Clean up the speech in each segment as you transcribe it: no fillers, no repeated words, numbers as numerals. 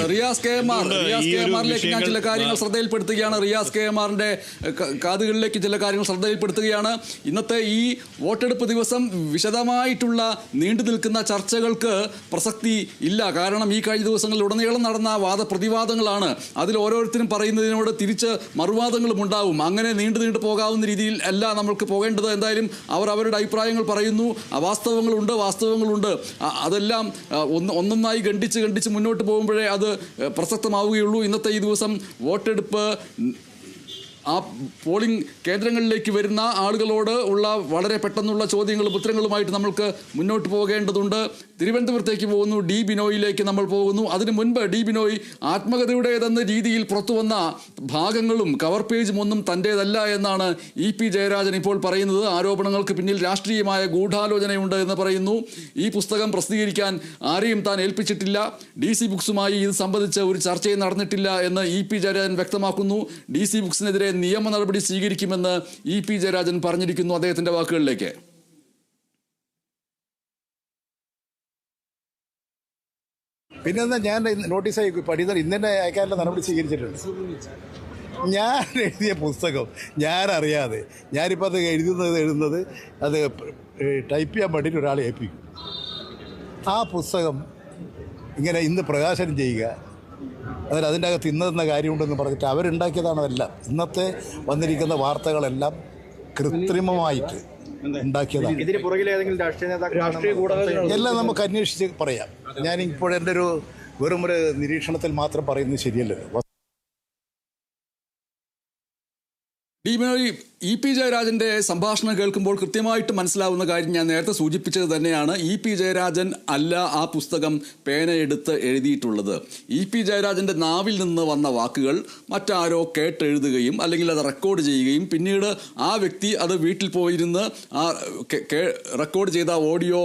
Riyas K എമാറിലേക്ക് ഞാൻ ചില കാര്യങ്ങൾ ശ്രദ്ധയിൽപ്പെടുത്തുകയാണ്. റിയാസ് കെ എമാറിന്റെ കാതുകളിലേക്ക് ചില കാര്യങ്ങൾ ശ്രദ്ധയിൽപ്പെടുത്തുകയാണ്. ഇന്നത്തെ ഈ വോട്ടെടുപ്പ് ദിവസം വിശദമായിട്ടുള്ള നീണ്ടു നിൽക്കുന്ന ചർച്ചകൾക്ക് പ്രസക്തി ഇല്ല. കാരണം ഈ കഴിഞ്ഞ ദിവസങ്ങളിൽ ഉടനീളം നടന്ന വാദപ്രതിവാദങ്ങളാണ്. അതിൽ ഓരോരുത്തരും പറയുന്നതിനോട് തിരിച്ച് മറുവാദങ്ങളും ഉണ്ടാവും. അങ്ങനെ നീണ്ടു പോകാവുന്ന രീതിയിൽ അല്ല നമ്മൾക്ക് പോകേണ്ടത്. എന്തായാലും അവർ അവരുടെ അഭിപ്രായങ്ങൾ പറയുന്നു. വാസ്തവങ്ങളുണ്ട്. അതെല്ലാം ഒന്നൊന്നായി ഖണ്ഡിച്ച് മുന്നോട്ട് പോകുമ്പോഴേ അത് പ്രസക്തമാവുകയുള്ളൂ. ഇന്നത്തെ ഈ ദിവസം വോട്ടെടുപ്പ് ആ പോളിംഗ് കേന്ദ്രങ്ങളിലേക്ക് വരുന്ന ആളുകളോട് ഉള്ള വളരെ പെട്ടെന്നുള്ള ചോദ്യങ്ങളും ഉത്തരങ്ങളുമായിട്ട് നമ്മൾക്ക് മുന്നോട്ട് പോകേണ്ടതുണ്ട്. തിരുവനന്തപുരത്തേക്ക് പോകുന്നു, ഡി ബിനോയിലേക്ക് നമ്മൾ പോകുന്നു. അതിനു മുൻപ് ഡി ബിനോയ് ആത്മകഥയുടേതെന്ന രീതിയിൽ പുറത്തു വന്ന ഭാഗങ്ങളും കവർ പേജും ഒന്നും തൻ്റേതല്ല എന്നാണ് EP ജയരാജൻ ഇപ്പോൾ പറയുന്നത്. ആരോപണങ്ങൾക്ക് പിന്നിൽ രാഷ്ട്രീയമായ ഗൂഢാലോചനയുണ്ട് എന്ന് പറയുന്നു. ഈ പുസ്തകം പ്രസിദ്ധീകരിക്കാൻ ആരെയും താൻ ഏൽപ്പിച്ചിട്ടില്ല. DC ബുക്സുമായി ഇത് സംബന്ധിച്ച് ഒരു ചർച്ചയും നടന്നിട്ടില്ല എന്ന് EP ജയരാജൻ വ്യക്തമാക്കുന്നു. DC ബുക്സിനെതിരെ നിയമ നടപടി സ്വീകരിക്കുമെന്ന് EP ജയരാജൻ പറഞ്ഞിരിക്കുന്നു. അദ്ദേഹത്തിന്റെ വാക്കുകളിലേക്ക്. പിന്നെ ഞാൻ നോട്ടീസായി പഠിത്തം ഇന്നെ അയക്കാനുള്ള നടപടി സ്വീകരിച്ചിട്ടുണ്ട്. ഞാൻ എഴുതിയ പുസ്തകം ഞാനറിയാതെ ഞാനിപ്പോൾ അത് എഴുതുന്നത് അത് ടൈപ്പ് ചെയ്യാൻ വേണ്ടിയിട്ട് ഒരാളെ ഏൽപ്പിക്കും. ആ പുസ്തകം ഇങ്ങനെ ഇന്ന് പ്രകാശനം ചെയ്യുക, അതിൽ അതിൻ്റെ അകത്ത് ഇന്നതെന്ന കാര്യമുണ്ടെന്ന് പറഞ്ഞിട്ട് അവരുണ്ടാക്കിയതാണതെല്ലാം. ഇന്നത്തെ വന്നിരിക്കുന്ന വാർത്തകളെല്ലാം കൃത്രിമമായിട്ട് ഉണ്ടാക്കിയതാണ്. എല്ലാം നമുക്ക് അന്വേഷിച്ച് പറയാം. ഞാനിപ്പോൾ എൻ്റെ വെറും ഒരു നിരീക്ഷണത്തിൽ മാത്രം പറയുന്നത് ശരിയല്ലല്ലോ. ഡി ബിനോയ്, EP ജയരാജന്റെ സംഭാഷണം കേൾക്കുമ്പോൾ കൃത്യമായിട്ട് മനസ്സിലാവുന്ന കാര്യം ഞാൻ നേരത്തെ സൂചിപ്പിച്ചത് തന്നെയാണ്. EP ജയരാജൻ അല്ല ആ പുസ്തകം പേനയെടുത്ത് എഴുതിയിട്ടുള്ളത്. EP ജയരാജന്റെ നാവിൽ നിന്ന് വന്ന വാക്കുകൾ മറ്റാരോ കേട്ടെഴുതുകയും അല്ലെങ്കിൽ അത് റെക്കോർഡ് ചെയ്യുകയും പിന്നീട് ആ വ്യക്തി അത് വീട്ടിൽ പോയിരുന്ന് ആ റെക്കോർഡ് ചെയ്ത ഓഡിയോ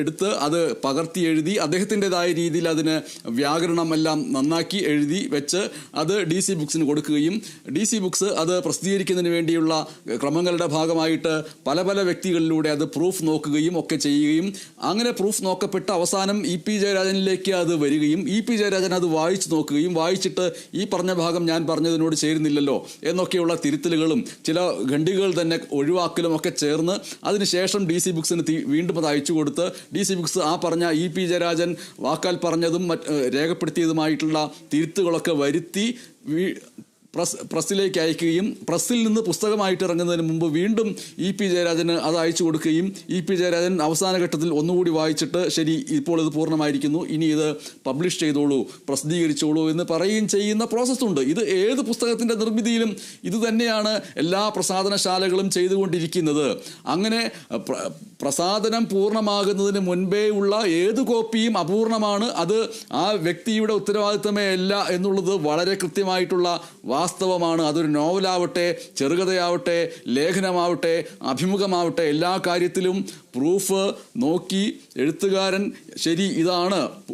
എടുത്ത് അത് പകർത്തി എഴുതി അദ്ദേഹത്തിൻ്റെതായ രീതിയിൽ അതിന് വ്യാകരണമെല്ലാം നന്നാക്കി എഴുതി വെച്ച് അത് DC ബുക്സിന് കൊടുക്കുകയും DC ബുക്സ് അത് പ്രസിദ്ധീകരിക്കുന്നതിന് വേണ്ടിയുള്ള ക്രമങ്ങളുടെ ഭാഗമായിട്ട് പല വ്യക്തികളിലൂടെ അത് പ്രൂഫ് നോക്കുകയും ഒക്കെ ചെയ്യുകയും അങ്ങനെ പ്രൂഫ് നോക്കപ്പെട്ട് അവസാനം EP ജയരാജനിലേക്ക് അത് വരികയും EP ജയരാജൻ അത് വായിച്ചു നോക്കുകയും വായിച്ചിട്ട് ഈ പറഞ്ഞ ഭാഗം ഞാൻ പറഞ്ഞതിനോട് ചേരുന്നില്ലല്ലോ എന്നൊക്കെയുള്ള തിരുത്തലുകളും ചില ഖണ്ഡികകൾ തന്നെ ഒഴിവാക്കലും ഒക്കെ ചേർന്ന് അതിനുശേഷം DC ബുക്സിന് വീണ്ടും അത് അയച്ചു കൊടുത്ത് DC ബുക്സ് ആ പറഞ്ഞ EP ജയരാജൻ വാക്കാൽ പറഞ്ഞതും രേഖപ്പെടുത്തിയതുമായിട്ടുള്ള തിരുത്തുകളൊക്കെ വരുത്തി പ്രസ്സിലേക്ക് അയക്കുകയും പ്രസ്സിൽ നിന്ന് പുസ്തകമായിട്ട് ഇറങ്ങുന്നതിന് മുമ്പ് വീണ്ടും EP ജയരാജന് അത് അയച്ചു കൊടുക്കുകയും EP ജയരാജൻ അവസാന ഘട്ടത്തിൽ ഒന്നുകൂടി വായിച്ചിട്ട് ശരി ഇപ്പോൾ ഇത് പൂർണ്ണമായിരിക്കുന്നു, ഇനി ഇത് പബ്ലിഷ് ചെയ്തോളൂ, പ്രസിദ്ധീകരിച്ചോളൂ എന്ന് പറയുകയും ചെയ്യുന്ന പ്രോസസ്സുണ്ട്. ഇത് ഏത് പുസ്തകത്തിൻ്റെ നിർമ്മിതിയിലും ഇത് തന്നെയാണ് എല്ലാ പ്രസാധനശാലകളും ചെയ്തുകൊണ്ടിരിക്കുന്നത്. അങ്ങനെ പ്രസാധനം പൂർണ്ണമാകുന്നതിന് മുൻപേ ഉള്ള ഏത് കോപ്പിയും അപൂർണമാണ്. അത് ആ വ്യക്തിയുടെ ഉത്തരവാദിത്തമേ അല്ല എന്നുള്ളത് വളരെ കൃത്യമായിട്ടുള്ള വാസ്തവമാണ്. അതൊരു നോവലാവട്ടെ, ചെറുകഥയാവട്ടെ, ലേഖനമാവട്ടെ, അഭിമുഖമാവട്ടെ, എല്ലാ കാര്യത്തിലും പ്രൂഫ് നോക്കി എഴുത്തുകാരൻ ശരി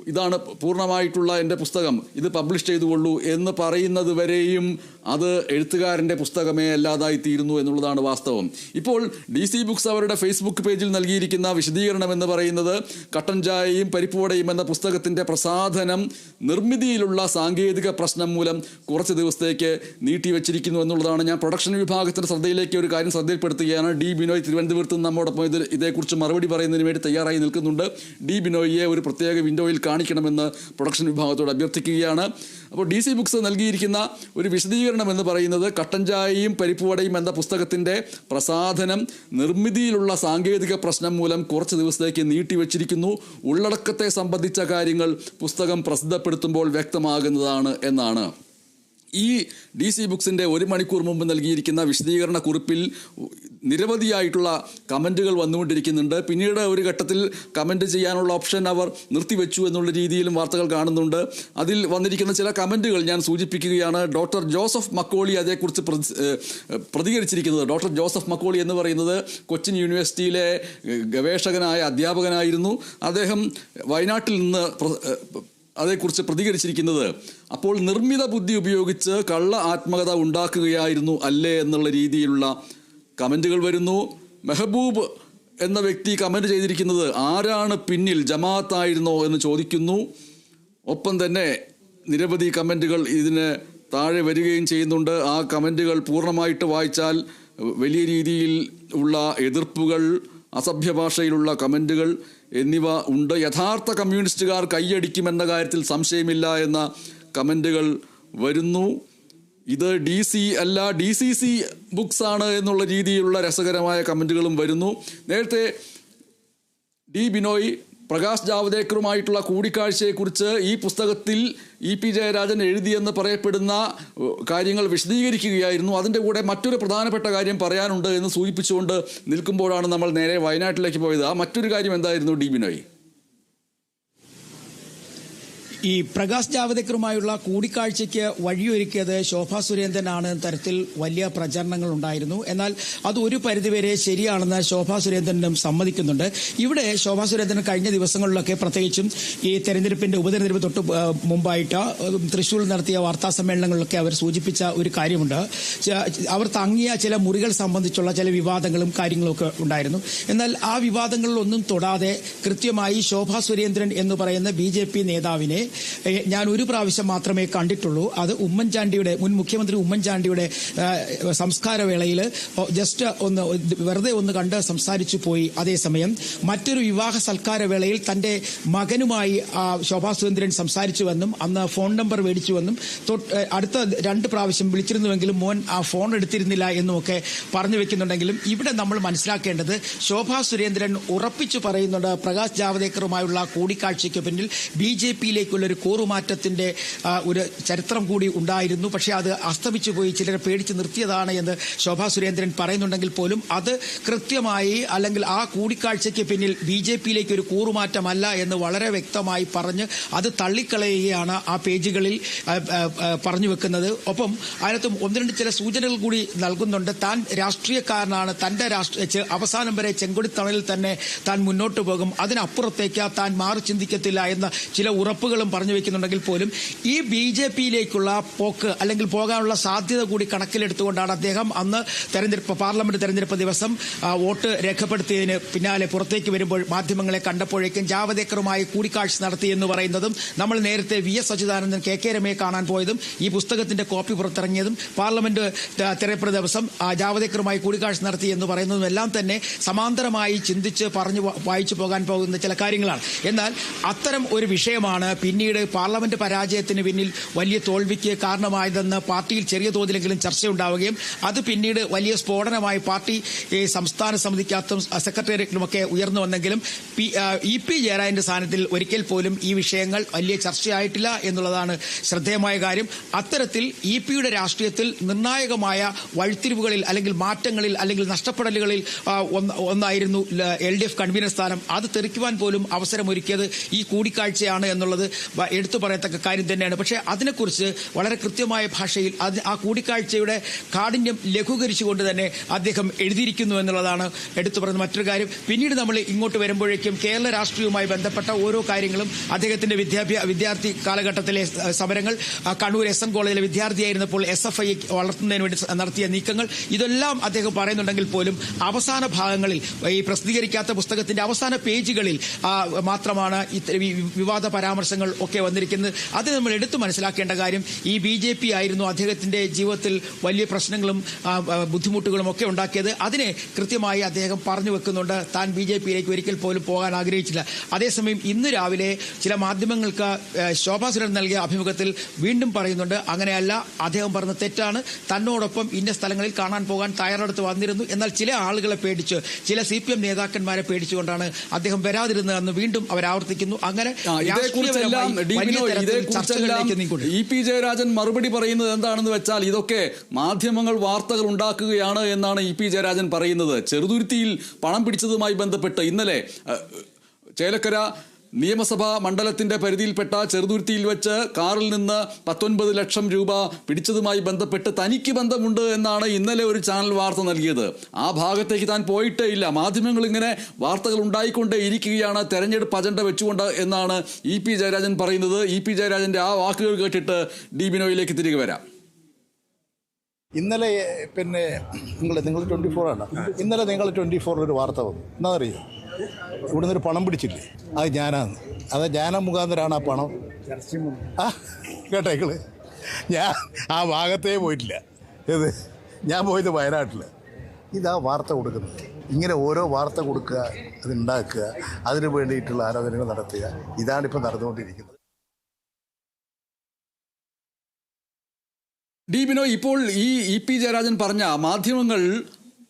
ഇതാണ് പൂർണ്ണമായിട്ടുള്ള എൻ്റെ പുസ്തകം, ഇത് പബ്ലിഷ് ചെയ്തുകൊള്ളൂ എന്ന് പറയുന്നത് വരെയും അത് എഴുത്തുകാരൻ്റെ പുസ്തകമേ അല്ലാതായി തീരുന്നു എന്നുള്ളതാണ് വാസ്തവം. ഇപ്പോൾ DC ബുക്സ് അവരുടെ ഫേസ്ബുക്ക് പേജിൽ നൽകിയിരിക്കുന്ന വിശദീകരണം എന്ന് പറയുന്നത് കട്ടൻ ചായയും പരിപ്പുവടയും എന്ന പുസ്തകത്തിൻ്റെ പ്രസാധനം നിർമ്മിതിയിലുള്ള സാങ്കേതിക പ്രശ്നം മൂലം കുറച്ച് ദിവസത്തേക്ക് നീട്ടിവെച്ചിരിക്കുന്നു എന്നുള്ളതാണ്. ഞാൻ പ്രൊഡക്ഷൻ വിഭാഗത്തിൻ്റെ ശ്രദ്ധയിലേക്ക് ഒരു കാര്യം ശ്രദ്ധയിൽപ്പെടുത്തുകയാണ്. ഡി ബിനോയ് തിരുവനന്തപുരത്ത് നമ്മോടൊപ്പം ഇതേക്കുറിച്ച് മറുപടി പറയുന്നതിന് വേണ്ടി തയ്യാറായി നിൽക്കുന്നുണ്ട്. ഡി ബിനോയിയെ ഒരു പ്രത്യേക വിൻഡോയിൽ കാണിക്കണമെന്ന് പ്രൊഡക്ഷൻ വിഭാഗത്തോട് അഭ്യർത്ഥിക്കുകയാണ്. അപ്പോൾ DC ബുക്സ് നൽകിയിരിക്കുന്ന ഒരു വിശദീകരണം എന്ന് പറയുന്നത് കട്ടൻ ചായയും പരിപ്പുവടയും എന്ന പുസ്തകത്തിൻ്റെ പ്രസാധനം നിർമ്മിതിയിലുള്ള സാങ്കേതിക പ്രശ്നം മൂലം കുറച്ച് ദിവസത്തേക്ക് നീട്ടിവെച്ചിരിക്കുന്നു. ഉള്ളടക്കത്തെ സംബന്ധിച്ച കാര്യങ്ങൾ പുസ്തകം പ്രസിദ്ധപ്പെടുത്തുമ്പോൾ വ്യക്തമാകുന്നതാണ് എന്നാണ്. ഈ DC ബുക്സിൻ്റെ 1 മണിക്കൂർ മുമ്പ് നൽകിയിരിക്കുന്ന വിശദീകരണ കുറിപ്പിൽ നിരവധിയായിട്ടുള്ള കമൻറ്റുകൾ വന്നുകൊണ്ടിരിക്കുന്നുണ്ട്. പിന്നീട് ഒരു ഘട്ടത്തിൽ കമൻറ്റ് ചെയ്യാനുള്ള ഓപ്ഷൻ അവർ നിർത്തിവെച്ചു എന്നുള്ള രീതിയിലും വാർത്തകൾ കാണുന്നുണ്ട്. അതിൽ വന്നിരിക്കുന്ന ചില കമൻറ്റുകൾ ഞാൻ സൂചിപ്പിക്കുകയാണ്. ഡോക്ടർ ജോസഫ് മക്കോളി അതേക്കുറിച്ച് പ്രതികരിച്ചിരിക്കുന്നത്. ഡോക്ടർ ജോസഫ് മക്കോളി എന്ന് പറയുന്നത് കൊച്ചിൻ യൂണിവേഴ്സിറ്റിയിലെ ഗവേഷകനായ അധ്യാപകനായിരുന്നു. അദ്ദേഹം വയനാട്ടിൽ നിന്ന് അതേക്കുറിച്ച് പ്രതികരിച്ചിരിക്കുന്നത് അപ്പോൾ നിർമ്മിത ബുദ്ധി ഉപയോഗിച്ച് കള്ള ആത്മകഥ ഉണ്ടാക്കുകയായിരുന്നു അല്ലേ എന്നുള്ള രീതിയിലുള്ള കമൻറ്റുകൾ വരുന്നു. മെഹബൂബ് എന്ന വ്യക്തി കമൻറ്റ് ചെയ്തിരിക്കുന്നത് ആരാണ് പിന്നിൽ, ജമാഅത്തായിരുന്നോ എന്ന് ചോദിക്കുന്നു. ഒപ്പം തന്നെ നിരവധി കമൻറ്റുകൾ ഇതിന് താഴെ വരികയും ചെയ്യുന്നുണ്ട്. ആ കമൻറ്റുകൾ പൂർണ്ണമായിട്ട് വായിച്ചാൽ വലിയ രീതിയിൽ ഉള്ള എതിർപ്പുകൾ, അസഭ്യ ഭാഷയിലുള്ള കമൻറ്റുകൾ എന്നിവ ഉണ്ട്. യഥാർത്ഥ കമ്മ്യൂണിസ്റ്റുകാർ കൈയടിക്കുമെന്ന കാര്യത്തിൽ സംശയമില്ല എന്ന കമൻറ്റുകൾ വരുന്നു. ഇത് DC അല്ല, DCC ബുക്സ് ആണ് എന്നുള്ള രീതിയിലുള്ള രസകരമായ കമൻറ്റുകളും വരുന്നു. നേരത്തെ ബിനോയ് പ്രകാശ് ജാവ്ദേക്കറുമായിട്ടുള്ള കൂടിക്കാഴ്ചയെക്കുറിച്ച് ഈ പുസ്തകത്തിൽ EP ജയരാജൻ എഴുതിയെന്ന് പറയപ്പെടുന്ന കാര്യങ്ങൾ വിശദീകരിക്കുകയായിരുന്നു. അതിൻ്റെ കൂടെ മറ്റൊരു പ്രധാനപ്പെട്ട കാര്യം പറയാനുണ്ട് എന്ന് സൂചിപ്പിച്ചുകൊണ്ട് നിൽക്കുമ്പോഴാണ് നമ്മൾ നേരെ വയനാട്ടിലേക്ക് പോയത്. ആ മറ്റൊരു കാര്യം എന്തായിരുന്നു ബിനോയ്? ഈ പ്രകാശ് ജാവ്ദേക്കറുമായുള്ള കൂടിക്കാഴ്ചയ്ക്ക് വഴിയൊരുക്കിയത് ശോഭാ സുരേന്ദ്രനാണ് തരത്തിൽ വലിയ പ്രചരണങ്ങൾ ഉണ്ടായിരുന്നു. എന്നാൽ അത് ഒരു പരിധിവരെ ശരിയാണെന്ന് ശോഭാ സുരേന്ദ്രനും സമ്മതിക്കുന്നുണ്ട്. ഇവിടെ ശോഭാ സുരേന്ദ്രൻ കഴിഞ്ഞ ദിവസങ്ങളിലൊക്കെ, പ്രത്യേകിച്ചും ഈ തെരഞ്ഞെടുപ്പിന്റെ ഉപതെരഞ്ഞെടുപ്പ് തൊട്ട് മുമ്പായിട്ട് തൃശ്ശൂരിൽ നടത്തിയ വാർത്താ സമ്മേളനങ്ങളിലൊക്കെ അവർ സൂചിപ്പിച്ച ഒരു കാര്യമുണ്ട്. അവർ തങ്ങിയ ചില മുറികൾ സംബന്ധിച്ചുള്ള ചില വിവാദങ്ങളും കാര്യങ്ങളൊക്കെ ഉണ്ടായിരുന്നു. എന്നാൽ ആ വിവാദങ്ങളിലൊന്നും തൊടാതെ കൃത്യമായി ശോഭാ സുരേന്ദ്രൻ എന്ന് പറയുന്ന BJP നേതാവിനെ ഞാൻ ഒരു പ്രാവശ്യം മാത്രമേ കണ്ടിട്ടുള്ളൂ. അത് ഉമ്മൻചാണ്ടിയുടെ, മുൻ മുഖ്യമന്ത്രി ഉമ്മൻചാണ്ടിയുടെ സംസ്കാര വേളയിൽ ജസ്റ്റ് വെറുതെ ഒന്ന് കണ്ട് സംസാരിച്ചു പോയി. അതേസമയം മറ്റൊരു വിവാഹ സൽക്കാര വേളയിൽ തന്റെ മകനുമായി ശോഭാ സുരേന്ദ്രൻ സംസാരിച്ചുവെന്നും അന്ന് ഫോൺ നമ്പർ മേടിച്ചുവെന്നും അടുത്ത 2 പ്രാവശ്യം വിളിച്ചിരുന്നുവെങ്കിലും മോൻ ആ ഫോൺ എടുത്തിരുന്നില്ല എന്നുമൊക്കെ പറഞ്ഞു വെക്കുന്നുണ്ടെങ്കിലും ഇവിടെ നമ്മൾ മനസ്സിലാക്കേണ്ടത് ശോഭാ സുരേന്ദ്രൻ ഉറപ്പിച്ചു പറയുന്നുണ്ട് പ്രകാശ് ജാവ്ദേക്കറുമായുള്ള കൂടിക്കാഴ്ചയ്ക്ക് പിന്നിൽ BJPയിലേക്ക് ഒരു കൂറുമാറ്റത്തിന്റെ ഒരു ചരിത്രം കൂടി ഉണ്ടായിരുന്നു. പക്ഷേ അത് അസ്തമിച്ചു പോയി, ചിലരെ പേടിച്ച് നിർത്തിയതാണ് എന്ന് ശോഭാ സുരേന്ദ്രൻ പറയുന്നുണ്ടെങ്കിൽ പോലും അത് കൃത്യമായി, അല്ലെങ്കിൽ ആ കൂടിക്കാഴ്ചയ്ക്ക് പിന്നിൽ BJPയിലേക്ക് ഒരു കൂറുമാറ്റമല്ല എന്ന് വളരെ വ്യക്തമായി പറഞ്ഞ് അത് തള്ളിക്കളയുകയാണ് ആ പേജുകളിൽ പറഞ്ഞു വെക്കുന്നത്. ഒപ്പം അതിനകത്ത് 1-2 ചില സൂചനകൾ കൂടി നൽകുന്നുണ്ട്. താൻ രാഷ്ട്രീയക്കാരനാണ്, തന്റെ അവസാനം വരെ ചെങ്കൊടിത്തണലിൽ തന്നെ താൻ മുന്നോട്ട് പോകും, അതിനപ്പുറത്തേക്ക് താൻ മാറി ചിന്തിക്കത്തില്ല എന്ന ചില ഉറപ്പുകളും പറഞ്ഞു വെക്കുന്നുണ്ടെങ്കിൽ പോലും ഈ BJPയിലേക്കുള്ള പോക്ക്, അല്ലെങ്കിൽ പോകാനുള്ള സാധ്യത കൂടി കണക്കിലെടുത്തുകൊണ്ടാണ് അദ്ദേഹം അന്ന് പാർലമെന്റ് തെരഞ്ഞെടുപ്പ് ദിവസം വോട്ട് രേഖപ്പെടുത്തിയതിന് പിന്നാലെ പുറത്തേക്ക് വരുമ്പോൾ മാധ്യമങ്ങളെ കണ്ടപ്പോഴേക്കും ജാവ്ദേക്കറുമായി കൂടിക്കാഴ്ച നടത്തി എന്ന് പറയുന്നതും, നമ്മൾ നേരത്തെ VS അച്യുതാനന്ദൻ KK രമയെ കാണാൻ പോയതും, ഈ പുസ്തകത്തിന്റെ കോപ്പി പുറത്തിറങ്ങിയതും, പാർലമെന്റ് തെരഞ്ഞെടുപ്പ് ദിവസം ജാവ്ദേക്കറുമായി കൂടിക്കാഴ്ച നടത്തി എന്ന് പറയുന്നതും എല്ലാം തന്നെ സമാന്തരമായി ചിന്തിച്ച് വായിച്ചു പോകാൻ പോകുന്ന ചില കാര്യങ്ങളാണ്. എന്നാൽ അത്തരം ഒരു വിഷയമാണ് പിന്നീട് പാർലമെന്റ് പരാജയത്തിന് പിന്നിൽ വലിയ തോൽവിക്ക് കാരണമായതെന്ന് പാർട്ടിയിൽ ചെറിയ തോതിലെങ്കിലും ചർച്ചയുണ്ടാവുകയും അത് പിന്നീട് വലിയ സ്ഫോടനമായി പാർട്ടി സംസ്ഥാന സമിതിക്കകത്തും സെക്രട്ടേറിയറ്റിലുമൊക്കെ ഉയർന്നു വന്നെങ്കിലും EP ജയരാജന്റെ സ്ഥാനത്തിൽ ഒരിക്കൽ പോലും ഈ വിഷയങ്ങൾ വലിയ ചർച്ചയായിട്ടില്ല എന്നുള്ളതാണ് ശ്രദ്ധേയമായ കാര്യം. അത്തരത്തിൽ EP-യുടെ രാഷ്ട്രീയത്തിൽ നിർണായകമായ വഴിത്തിരിവുകളിൽ, അല്ലെങ്കിൽ മാറ്റങ്ങളിൽ, അല്ലെങ്കിൽ നഷ്ടപ്പെടലുകളിൽ ഒന്നായിരുന്നു LDF കൺവീനർ സ്ഥാനം. അത് തെറിക്കുവാൻ പോലും അവസരമൊരുക്കിയത് ഈ കൂടിക്കാഴ്ചയാണ് എന്നുള്ളത് എടുത്തു പറയത്തക്ക കാര്യം തന്നെയാണ്. പക്ഷേ അതിനെക്കുറിച്ച് വളരെ കൃത്യമായ ഭാഷയിൽ ആ കൂടിക്കാഴ്ചയുടെ കാഠിന്യം ലഘൂകരിച്ചുകൊണ്ട് തന്നെ അദ്ദേഹം എഴുതിയിരിക്കുന്നു എന്നുള്ളതാണ് എടുത്തു പറയുന്ന മറ്റൊരു കാര്യം. പിന്നീട് നമ്മൾ ഇങ്ങോട്ട് വരുമ്പോഴേക്കും കേരള രാഷ്ട്രീയവുമായി ബന്ധപ്പെട്ട ഓരോ കാര്യങ്ങളും, അദ്ദേഹത്തിന്റെ വിദ്യാർത്ഥി കാലഘട്ടത്തിലെ സമരങ്ങൾ, കണ്ണൂർ SM കോളേജിലെ വിദ്യാർത്ഥിയായിരുന്നപ്പോൾ SFI വളർത്തുന്നതിന് വേണ്ടി നടത്തിയ നീക്കങ്ങൾ, ഇതെല്ലാം അദ്ദേഹം പറയുന്നുണ്ടെങ്കിൽ പോലും അവസാന ഭാഗങ്ങളിൽ, ഈ പ്രസിദ്ധീകരിക്കാത്ത പുസ്തകത്തിന്റെ അവസാന പേജുകളിൽ മാത്രമാണ് വിവാദ പരാമർശങ്ങൾ ഒക്കെ വന്നിരിക്കുന്നത്. അത് നമ്മൾ എടുത്തു മനസ്സിലാക്കേണ്ട കാര്യം, ഈ BJP ആയിരുന്നു അദ്ദേഹത്തിന്റെ ജീവിതത്തിൽ വലിയ പ്രശ്നങ്ങളും ബുദ്ധിമുട്ടുകളും ഒക്കെ ഉണ്ടാക്കിയത്. അതിനെ കൃത്യമായി അദ്ദേഹം പറഞ്ഞു വെക്കുന്നുണ്ട്. താൻ BJPയിലേക്ക് ഒരിക്കൽ പോലും പോകാൻ ആഗ്രഹിച്ചില്ല. അതേസമയം ഇന്ന് രാവിലെ ചില മാധ്യമങ്ങൾക്ക് ശോഭാ സുരേന്ദ്രൻ നൽകിയ അഭിമുഖത്തിൽ വീണ്ടും പറയുന്നുണ്ട്, അങ്ങനെയല്ല, അദ്ദേഹം പറഞ്ഞ തെറ്റാണ്, തന്നോടൊപ്പം ഇന്ന സ്ഥലങ്ങളിൽ കാണാൻ പോകാൻ തയ്യാറെടുത്ത് വന്നിരുന്നു, എന്നാൽ ചില ആളുകളെ പേടിച്ച്, ചില CPM നേതാക്കന്മാരെ പേടിച്ചുകൊണ്ടാണ് അദ്ദേഹം വരാതിരുന്നതെന്ന് വീണ്ടും അവർ ആവർത്തിക്കുന്നു. അങ്ങനെ EP ജയരാജൻ മറുപടി പറയുന്നത് എന്താണെന്ന് വെച്ചാൽ, ഇതൊക്കെ മാധ്യമങ്ങൾ വാർത്തകൾ ഉണ്ടാക്കുകയാണ് എന്നാണ് EP ജയരാജൻ പറയുന്നത്. ചെറുതുരുത്തിയിൽ പണം പിടിച്ചതുമായി ബന്ധപ്പെട്ട് ഇന്നലെ ചേലക്കര നിയമസഭാ മണ്ഡലത്തിന്റെ പരിധിയിൽപ്പെട്ട ചെറുതുരുത്തിയിൽ വെച്ച് കാറിൽ നിന്ന് 19 ലക്ഷം രൂപ പിടിച്ചതുമായി ബന്ധപ്പെട്ട് തനിക്ക് ബന്ധമുണ്ട് എന്നാണ് ഇന്നലെ ഒരു ചാനൽ വാർത്ത നൽകിയത്. ആ ഭാഗത്തേക്ക് താൻ പോയിട്ടേ ഇല്ല. മാധ്യമങ്ങൾ ഇങ്ങനെ വാർത്തകൾ ഉണ്ടായിക്കൊണ്ടേ ഇരിക്കുകയാണ് തെരഞ്ഞെടുപ്പ് അജണ്ട വെച്ചുകൊണ്ട് എന്നാണ് EP ജയരാജൻ പറയുന്നത്. EP ജയരാജന്റെ ആ വാക്കുകൾ കേട്ടിട്ട് ബിനോയിലേക്ക് തിരികെ വരാം. ഇന്നലെ നിങ്ങൾ 24 ആണ്. ഇന്നലെ നിങ്ങൾ 24 ഒരു വാർത്ത വന്നു. എന്നറിയോ? ഇവിടുന്ന് ഒരു പണം പിടിച്ചില്ലേ, അത് ഞാനാണ്. അത് ഞാനാ മുഖാന്തരമാണ് ആ പണം. കേട്ടേക്കള്, ഞാൻ ആ ഭാഗത്തേ പോയിട്ടില്ല. ഏത്, ഞാൻ പോയത് വയനാട്ടിൽ. ഇതാ വാർത്ത കൊടുക്കുന്നത്. ഇങ്ങനെ ഓരോ വാർത്ത കൊടുക്കുക, അതുണ്ടാക്കുക, അതിനു വേണ്ടിയിട്ടുള്ള ആലോചനകൾ നടത്തുക, ഇതാണിപ്പോൾ നടന്നുകൊണ്ടിരിക്കുന്നത്. ഡി ബിനോയ്, ഇപ്പോൾ ഈ ഇ.പി. ജയരാജൻ പറഞ്ഞ മാധ്യമങ്ങൾ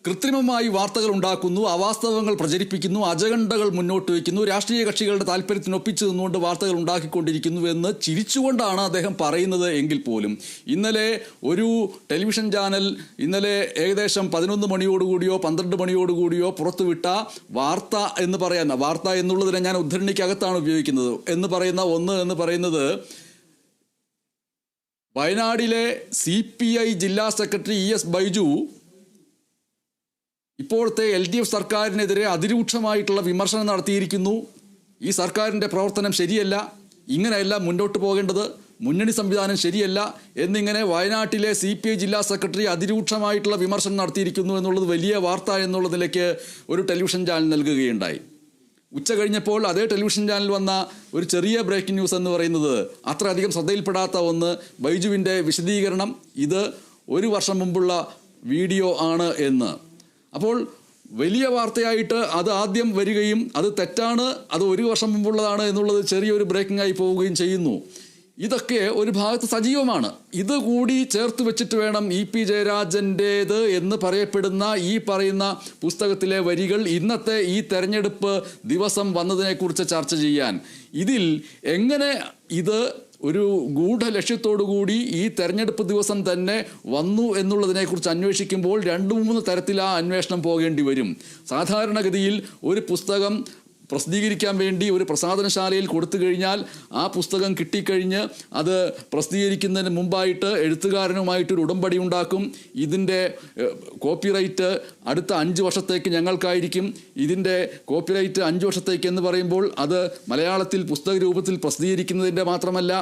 കൃത്രിമമായി വാർത്തകൾ ഉണ്ടാക്കുന്നു, അവാസ്തവങ്ങൾ പ്രചരിപ്പിക്കുന്നു, അജണ്ടകൾ മുന്നോട്ട് വയ്ക്കുന്നു, രാഷ്ട്രീയ കക്ഷികളുടെ താല്പര്യത്തിനൊപ്പിച്ചു നിന്നുകൊണ്ട് വാർത്തകൾ ഉണ്ടാക്കിക്കൊണ്ടിരിക്കുന്നു എന്ന് ചിരിച്ചുകൊണ്ടാണ് അദ്ദേഹം പറയുന്നത് എങ്കിൽ പോലും ഇന്നലെ ഒരു ടെലിവിഷൻ ചാനൽ ഇന്നലെ ഏകദേശം 11 മണിയോടുകൂടിയോ 12 മണിയോടുകൂടിയോ പുറത്തുവിട്ട വാർത്ത എന്നുള്ളതിനെ ഞാൻ ഉദ്ധരണിക്കകത്താണ് ഉപയോഗിക്കുന്നത് എന്ന് പറയുന്നത് വയനാടിലെ CPI ജില്ലാ സെക്രട്ടറി ES ബൈജു ഇപ്പോഴത്തെ LDF സർക്കാരിനെതിരെ അതിരൂക്ഷമായിട്ടുള്ള വിമർശനം നടത്തിയിരിക്കുന്നു. ഈ സർക്കാരിൻ്റെ പ്രവർത്തനം ശരിയല്ല, ഇങ്ങനെയല്ല മുന്നോട്ട് പോകേണ്ടത്, മുന്നണി സംവിധാനം ശരിയല്ല എന്നിങ്ങനെ വയനാട്ടിലെ CPI ജില്ലാ സെക്രട്ടറി അതിരൂക്ഷമായിട്ടുള്ള വിമർശനം നടത്തിയിരിക്കുന്നു എന്നുള്ളത് വലിയ വാർത്ത എന്നുള്ളതിലേക്ക് ഒരു ടെലിവിഷൻ ചാനൽ നൽകുകയുണ്ടായി. ഉച്ച കഴിഞ്ഞപ്പോൾ അതേ ടെലിവിഷൻ ചാനൽ വന്ന ഒരു ചെറിയ ബ്രേക്കിംഗ് ന്യൂസ് എന്ന് പറയുന്നത് അത്രയധികം ശ്രദ്ധയിൽപ്പെടാത്ത ഒന്ന്, ബൈജുവിൻ്റെ വിശദീകരണം ഇത് 1 വർഷം മുമ്പുള്ള വീഡിയോ ആണ് എന്ന്. അപ്പോൾ വലിയ വാർത്തയായിട്ട് അത് ആദ്യം വരികയും അത് തെറ്റാണ്, അത് 1 വർഷം മുമ്പുള്ളതാണ് എന്നുള്ളത് ചെറിയൊരു ബ്രേക്കിംഗ് ആയി പോവുകയും ചെയ്യുന്നു. ഇതൊക്കെ ഒരു ഭാഗത്ത് സജീവമാണ്. ഇതുകൂടി ചേർത്ത് വെച്ചിട്ട് വേണം ഇ.പി. ജയരാജൻ്റേത് എന്ന് പറയപ്പെടുന്ന ഈ പറയുന്ന പുസ്തകത്തിലെ വരികൾ ഇന്നത്തെ ഈ തെരഞ്ഞെടുപ്പ് ദിവസം വന്നതിനെക്കുറിച്ച് ചർച്ച ചെയ്യാൻ. ഇതിൽ എങ്ങനെ ഇത് ഒരു ഗൂഢലക്ഷ്യത്തോടുകൂടി ഈ തെരഞ്ഞെടുപ്പ് ദിവസം തന്നെ വന്നു എന്നുള്ളതിനെക്കുറിച്ച് അന്വേഷിക്കുമ്പോൾ 2-3 തരത്തിൽ ആ അന്വേഷണം പോകേണ്ടി വരും. സാധാരണഗതിയിൽ ഒരു പുസ്തകം പ്രസിദ്ധീകരിക്കാൻ വേണ്ടി ഒരു പ്രസാധനശാലയിൽ കൊടുത്തു കഴിഞ്ഞാൽ ആ പുസ്തകം കിട്ടിക്കഴിഞ്ഞ് അത് പ്രസിദ്ധീകരിക്കുന്നതിന് മുമ്പായിട്ട് എഴുത്തുകാരനുമായിട്ടൊരു ഉടമ്പടി ഉണ്ടാക്കും. ഇതിൻ്റെ കോപ്പിറൈറ്റ് അടുത്ത 5 വർഷത്തേക്ക് ഞങ്ങൾക്കായിരിക്കും. ഇതിൻ്റെ കോപ്പിറൈറ്റ് 5 വർഷത്തേക്ക് എന്ന് പറയുമ്പോൾ അത് മലയാളത്തിൽ പുസ്തക രൂപത്തിൽ പ്രസിദ്ധീകരിക്കുന്നതിൻ്റെ മാത്രമല്ല,